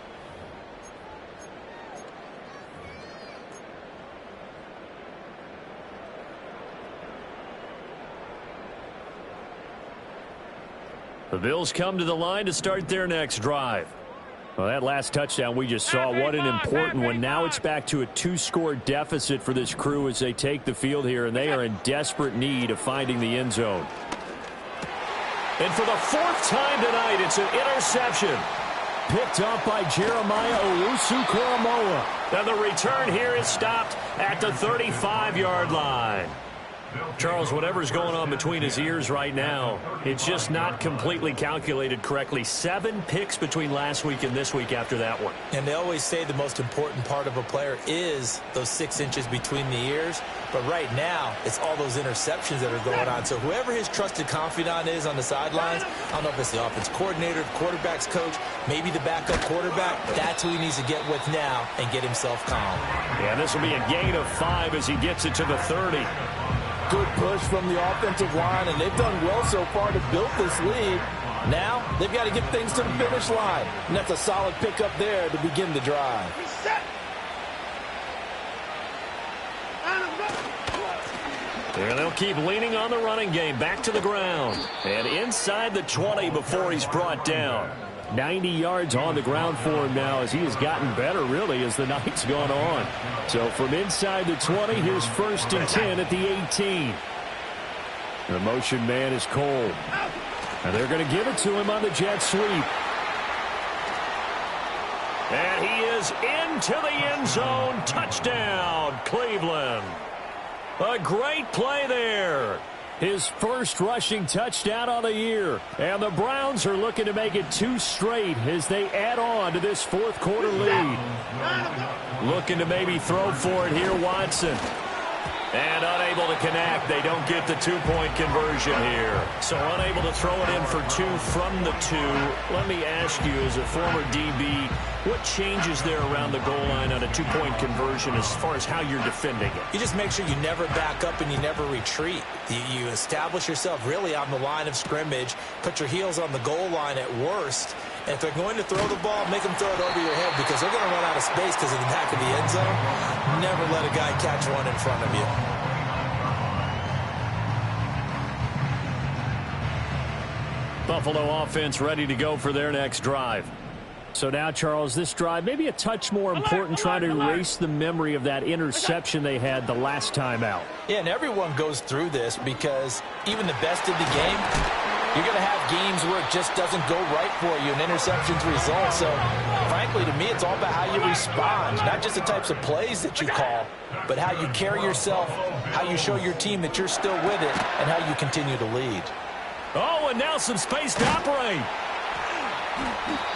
The Bills come to the line to start their next drive. Well, that last touchdown we just saw, what an important one. Now it's back to a 2-score deficit for this crew as they take the field here, and they are in desperate need of finding the end zone. And for the 4th time tonight, it's an interception. Picked up by Jeremiah Owusu-Koramoah. Now the return here is stopped at the 35-yard line. Charles, whatever's going on between his ears right now, it's just not completely calculated correctly. 7 picks between last week and this week after that one. And they always say the most important part of a player is those 6 inches between the ears. But right now, it's all those interceptions that are going on. So whoever his trusted confidant is on the sidelines, I don't know if it's the offense coordinator, the quarterback's coach, maybe the backup quarterback, that's who he needs to get with now and get himself calm. Yeah, this will be a gain of 5 as he gets it to the 30. Good push from the offensive line, and they've done well so far to build this lead. Now, they've got to get things to the finish line. And that's a solid pickup there to begin the drive. And they'll keep leaning on the running game. Back to the ground. And inside the 20 before he's brought down. 90 yards on the ground for him now as he has gotten better, really, as the night's gone on. So from inside the 20, here's 1st and 10 at the 18. The motion man is Cole. And they're going to give it to him on the jet sweep. And he is into the end zone. Touchdown, Cleveland. A great play there. His first rushing touchdown on the year. And the Browns are looking to make it 2 straight as they add on to this 4th quarter lead. Looking to maybe throw for it here, Watson. And unable to connect. They don't get the 2-point conversion here. So unable to throw it in for 2 from the 2. Let me ask you, as a former DB, what changes there around the goal line on a 2-point conversion as far as how you're defending it? You just make sure you never back up and you never retreat. You establish yourself really on the line of scrimmage, put your heels on the goal line at worst, and if they're going to throw the ball, make them throw it over your head because they're going to run out of space because of the back of the end zone. Never let a guy catch one in front of you. Buffalo offense ready to go for their next drive. So now, Charles, this drive maybe a touch more important, trying to erase the memory of that interception they had the last time out. Yeah, and everyone goes through this because even the best of the game, you're going to have games where it just doesn't go right for you and interceptions result. So, frankly, to me, it's all about how you respond, not just the types of plays that you call, but how you carry yourself, how you show your team that you're still with it, and how you continue to lead. Oh, and now some space to operate.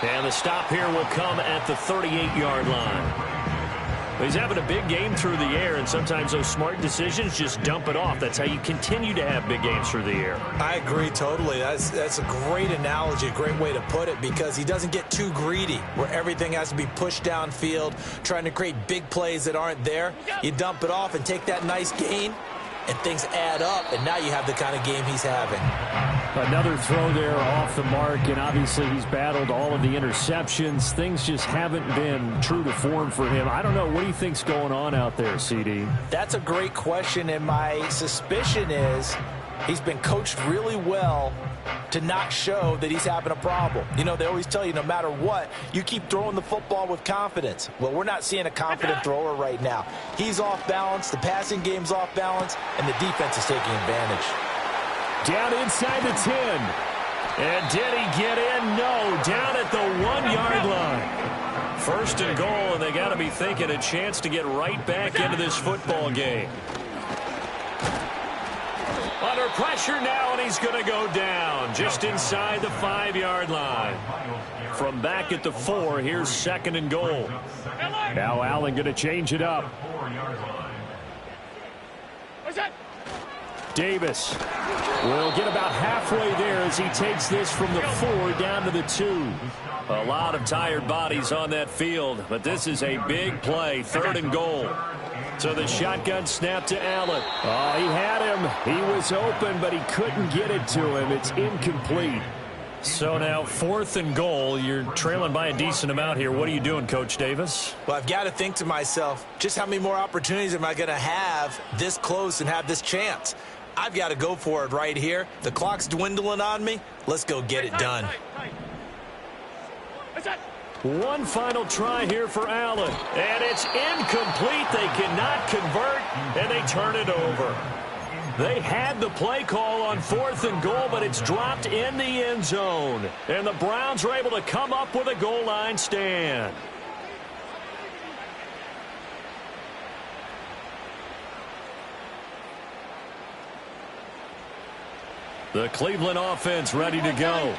And the stop here will come at the 38-yard line. He's having a big game through the air, and sometimes those smart decisions just dump it off. That's how you continue to have big games through the air. I agree totally. That's a great analogy, a great way to put it, because he doesn't get too greedy where everything has to be pushed downfield, trying to create big plays that aren't there. You dump it off and take that nice gain, and things add up, and now you have the kind of game he's having. Another throw there off the mark, and obviously he's battled all of the interceptions. Things just haven't been true to form for him. I don't know. What do you think's going on out there, CD? That's a great question, and my suspicion is he's been coached really well to not show that he's having a problem. You know, they always tell you no matter what, you keep throwing the football with confidence. Well, we're not seeing a confident thrower right now. He's off balance, the passing game's off balance, and the defense is taking advantage. Down inside the 10. And did he get in? No. Down at the 1-yard line. First and goal, and they got to be thinking a chance to get right back into this football game. Under pressure now, and he's going to go down just inside the 5-yard line. From back at the 4, here's 2nd and goal. Now Allen going to change it up. Davis will get about halfway there as he takes this from the 4 down to the 2. A lot of tired bodies on that field, but this is a big play, 3rd and goal. So the shotgun snap to Allen. Oh, he had him. He was open, but he couldn't get it to him. It's incomplete. So now 4th and goal. You're trailing by a decent amount here. What are you doing, Coach Davis? Well, I've got to think to myself, just how many more opportunities am I going to have this close and have this chance? I've got to go for it right here. The clock's dwindling on me. Let's go get it done. One final try here for Allen. And it's incomplete. They cannot convert, and they turn it over. They had the play call on 4th and goal, but it's dropped in the end zone. And the Browns are able to come up with a goal line stand. The Cleveland offense ready to go.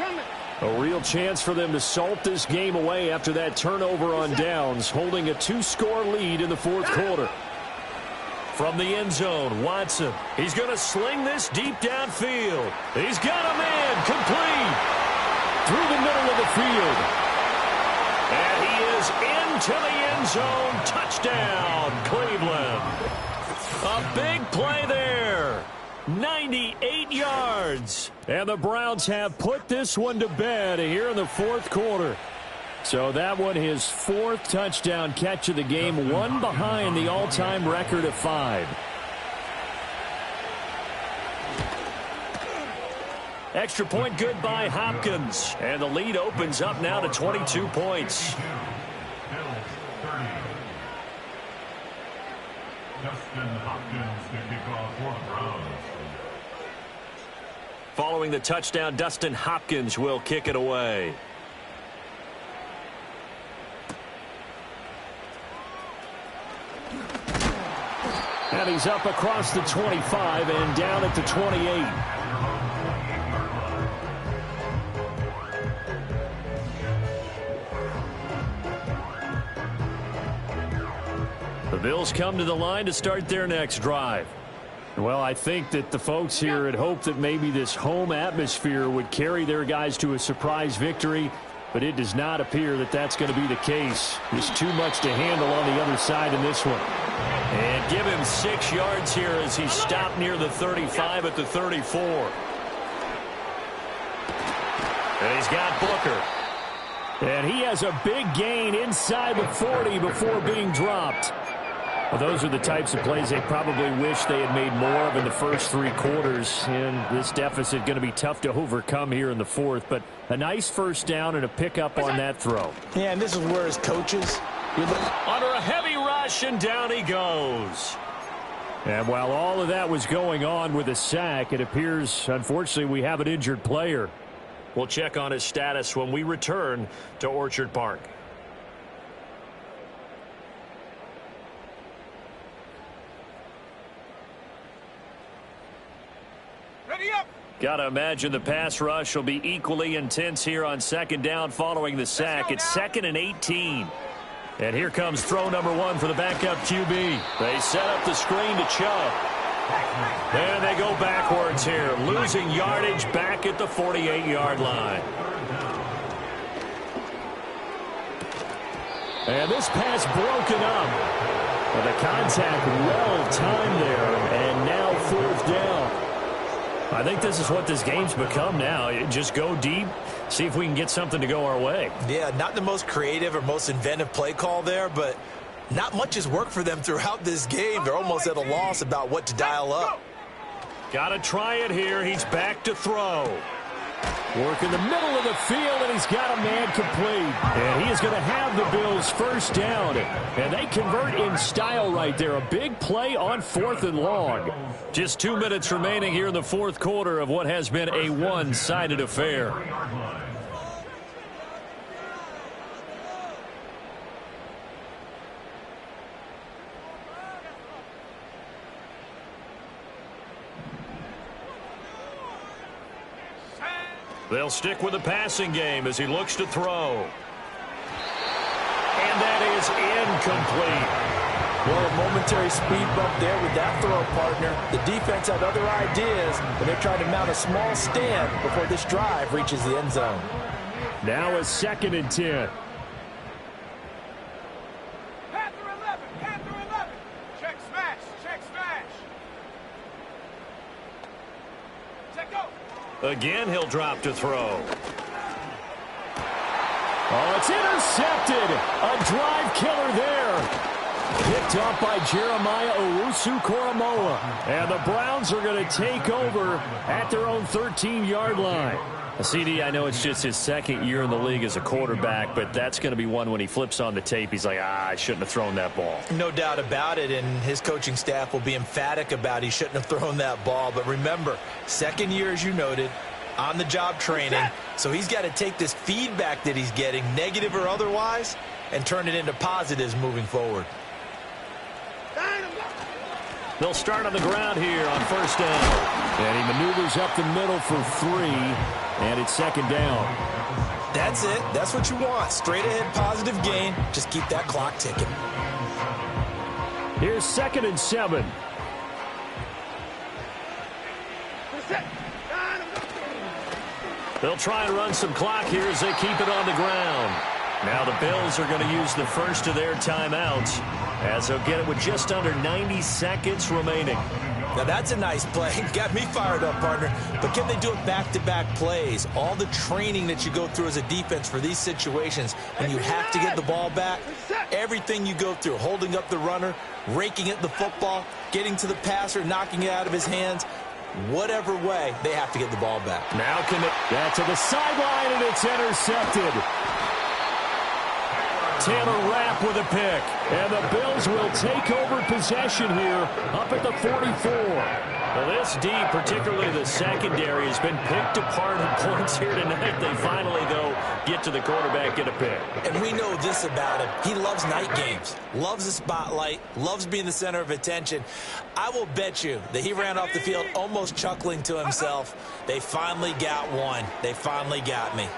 A real chance for them to salt this game away after that turnover on downs, holding a 2-score lead in the 4th quarter. From the end zone, Watson. He's going to sling this deep downfield. He's got a man complete Through the middle of the field. And he is into the end zone. Touchdown, Cleveland. A big play there. 98 yards. And the Browns have put this one to bed here in the 4th quarter. So that one, his 4th touchdown catch of the game, one behind the all-time record of 5. Extra point good by Hopkins. And the lead opens up now to 22 points. Following the touchdown, Dustin Hopkins will kick it away. And he's up across the 25 and down at the 28. The Bills come to the line to start their next drive. Well, I think that the folks here had hoped that maybe this home atmosphere would carry their guys to a surprise victory, but it does not appear that that's going to be the case. There's too much to handle on the other side in this one. And give him 6 yards here as he stopped near the 35 at the 34. And he's got Booker. And he has a big gain inside the 40 before being dropped. Well, those are the types of plays they probably wish they had made more of in the first 3 quarters. And this deficit going to be tough to overcome here in the 4th. But a nice first down and a pickup on that throw. Yeah, and this is where his coaches... Under a heavy rush, and down he goes. And while all of that was going on with a sack, it appears, unfortunately, we have an injured player. We'll check on his status when we return to Orchard Park. Ready up. Got to imagine the pass rush will be equally intense here on 2nd down following the sack. It's 2nd and 18. And here comes throw number 1 for the backup QB. They set up the screen to Chubb. And they go backwards here, losing yardage back at the 48-yard line. And this pass broken up. Well, the contact well timed there, and now 4th down. I think this is what this game's become now. Just go deep, see if we can get something to go our way. Yeah, not the most creative or most inventive play call there, but not much has worked for them throughout this game. They're almost at a loss about what to dial up. Got to try it here. He's back to throw. Work in the middle of the field, and he's got a man complete. And he is going to have the Bills first down. And they convert in style right there. A big play on 4th and long. Just 2 minutes remaining here in the 4th quarter of what has been a one-sided affair. They'll stick with the passing game as he looks to throw. And that is incomplete. Well, a momentary speed bump there with that throw, partner. The defense had other ideas, but they're trying to mount a small stand before this drive reaches the end zone. Now a 2nd and 10. Panther 11, Panther 11. Check smash, check smash. Check go. Again, he'll drop to throw. Oh, it's intercepted. A drive killer there. Picked up by Jeremiah Owusu-Koramoah. And the Browns are going to take over at their own 13-yard line. CD, I know it's just his 2nd year in the league as a quarterback, but that's going to be one when he flips on the tape, he's like, I shouldn't have thrown that ball. No doubt about it, and his coaching staff will be emphatic about he shouldn't have thrown that ball. But remember, 2nd year, as you noted, on-the-job training, so he's got to take this feedback that he's getting, negative or otherwise, and turn it into positives moving forward. They'll start on the ground here on 1st down. And he maneuvers up the middle for 3, and it's 2nd down. That's it. That's what you want. Straight ahead positive gain. Just keep that clock ticking. Here's 2nd and 7. They'll try and run some clock here as they keep it on the ground. Now the Bills are going to use the first of their timeouts as they'll get it with just under 90 seconds remaining. Now that's a nice play. Got me fired up, partner. But can they do it back-to-back plays? All the training that you go through as a defense for these situations, when you have to get the ball back, everything you go through, holding up the runner, raking at the football, getting to the passer, knocking it out of his hands, whatever way, they have to get the ball back. Now That's to the sideline, and it's intercepted. Taylor Rapp with a pick. And the Bills will take over possession here up at the 44. Well, this D, particularly the secondary, has been picked apart in points here tonight. They finally, though, get to the quarterback, get a pick. And we know this about him. He loves night games, loves the spotlight, loves being the center of attention. I will bet you that he ran off the field almost chuckling to himself. They finally got one. They finally got me.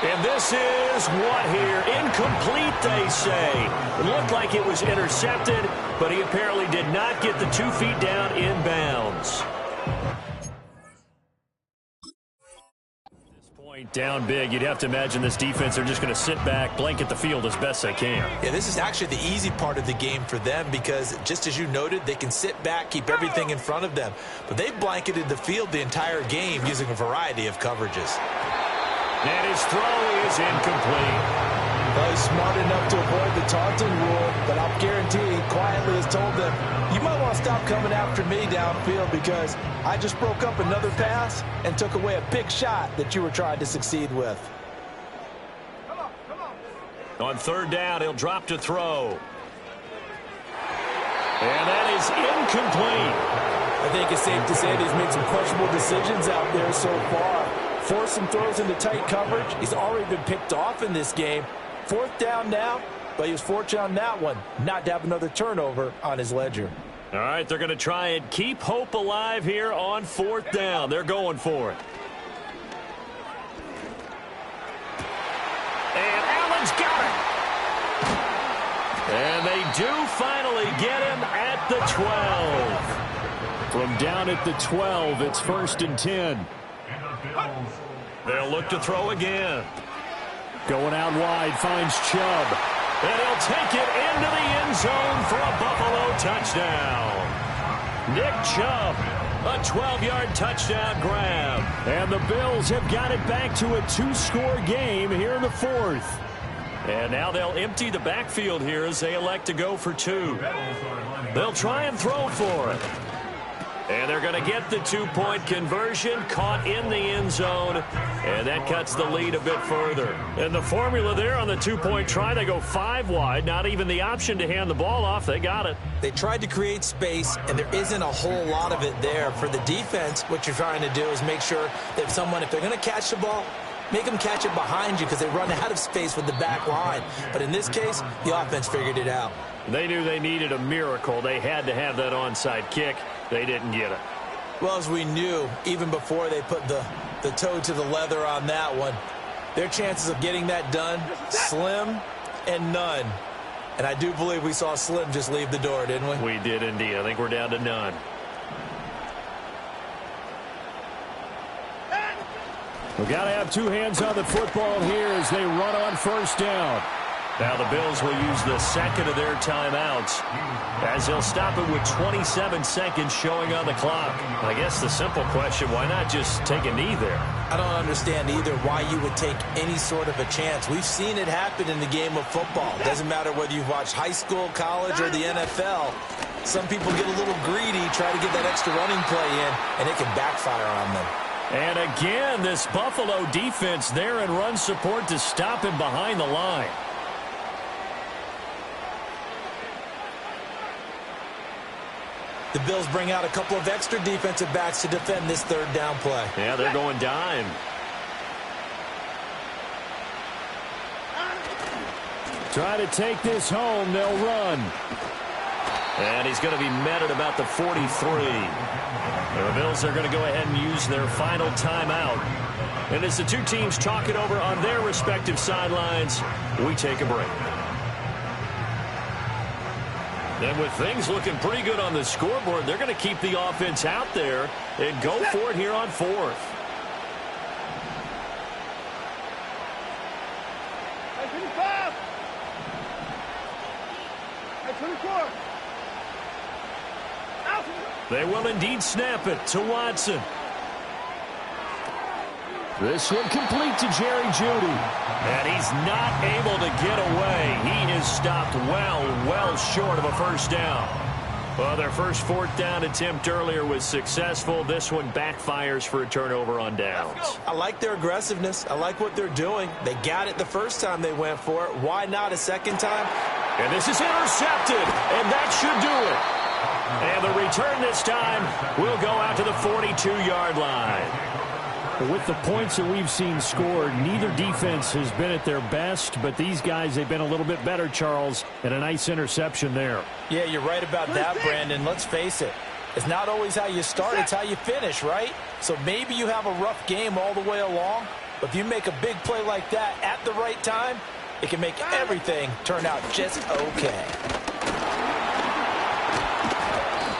And this is what here? Incomplete, they say. It looked like it was intercepted, but he apparently did not get the 2 feet down in bounds. At this point, down big, you'd have to imagine this defense, they're just going to sit back, blanket the field as best they can. Yeah, this is actually the easy part of the game for them because, just as you noted, they can sit back, keep everything in front of them. But they blanketed the field the entire game using a variety of coverages. And his throw is incomplete. Well, he's smart enough to avoid the taunting rule, but I'll guarantee he quietly has told them, you might want to stop coming after me downfield because I just broke up another pass and took away a big shot that you were trying to succeed with. On 3rd down, he'll drop to throw. And that is incomplete. I think it's safe to say that he's made some questionable decisions out there so far. Forced some throws into tight coverage. He's already been picked off in this game. 4th down now, but he was fortunate on that one not to have another turnover on his ledger. All right, they're going to try and keep hope alive here on 4th down. They're going for it. And Allen's got it. And they do finally get him at the 12. From down at the 12, it's 1st and 10. They'll look to throw again. Going out wide, finds Chubb. And he'll take it into the end zone for a Buffalo touchdown. Nick Chubb, a 12-yard touchdown grab. And the Bills have got it back to a 2-score game here in the 4th. And now they'll empty the backfield here as they elect to go for 2. They'll try and throw for it. And they're going to get the 2-point conversion, caught in the end zone, and that cuts the lead a bit further. And the formula there on the 2-point try, they go 5 wide, not even the option to hand the ball off. They got it. They tried to create space, and there isn't a whole lot of it there. For the defense, what you're trying to do is make sure that if they're going to catch the ball, make them catch it behind you because they run out of space with the back line. But in this case, the offense figured it out. They knew they needed a miracle. They had to have that onside kick. They didn't get it. Well, as we knew, even before they put the toe to the leather on that one, their chances of getting that done, slim and none. And I do believe we saw Slim just leave the door, didn't we? We did indeed. I think we're down to none. We've got to have two hands on the football here as they run on first down. Now the Bills will use the second of their timeouts as they'll stop it with 27 seconds showing on the clock. I guess the simple question, why not just take a knee there? I don't understand either why you would take any sort of a chance. We've seen it happen in the game of football. Doesn't matter whether you've watched high school, college, or the NFL. Some people get a little greedy, try to get that extra running play in, and it can backfire on them. And again, this Buffalo defense there in run support to stop him behind the line. The Bills bring out a couple of extra defensive backs to defend this third down play. Yeah, they're going dime. Try to take this home. They'll run. And he's going to be met at about the 43. The Bills are going to go ahead and use their final timeout. And as the two teams talk it over on their respective sidelines, we take a break. And with things looking pretty good on the scoreboard, they're going to keep the offense out there and go for it here on fourth. Hey, 25. Hey, 24. Out. They will indeed snap it to Watson. This one complete to Jerry Jeudy. And he's not able to get away. He is stopped well short of a first down. Well, their first fourth down attempt earlier was successful. This one backfires for a turnover on downs. I like their aggressiveness. I like what they're doing. They got it the first time they went for it. Why not a second time? And this is intercepted, and that should do it. And the return this time will go out to the 42-yard line. With the points that we've seen scored, neither defense has been at their best, but these guys, they've been a little bit better, Charles, and a nice interception there. Yeah, you're right about that, Brandon. Let's face it. It's not always how you start, it's how you finish, right? So maybe you have a rough game all the way along, but if you make a big play like that at the right time, it can make everything turn out just okay.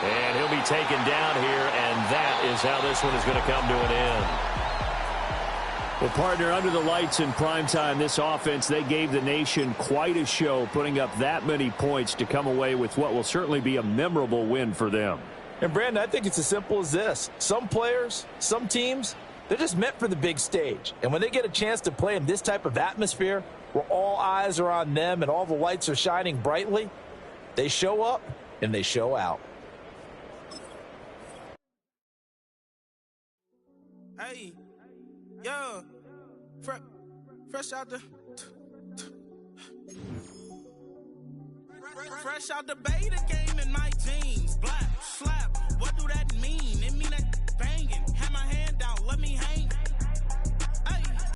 And he'll be taken down here, and that is how this one is going to come to an end. Well, partner, under the lights in primetime, this offense, they gave the nation quite a show, putting up that many points to come away with what will certainly be a memorable win for them. And, Brandon, I think it's as simple as this. Some players, some teams, they're just meant for the big stage. And when they get a chance to play in this type of atmosphere where all eyes are on them and all the lights are shining brightly, they show up and they show out. Hey, yo, fresh out the beta game.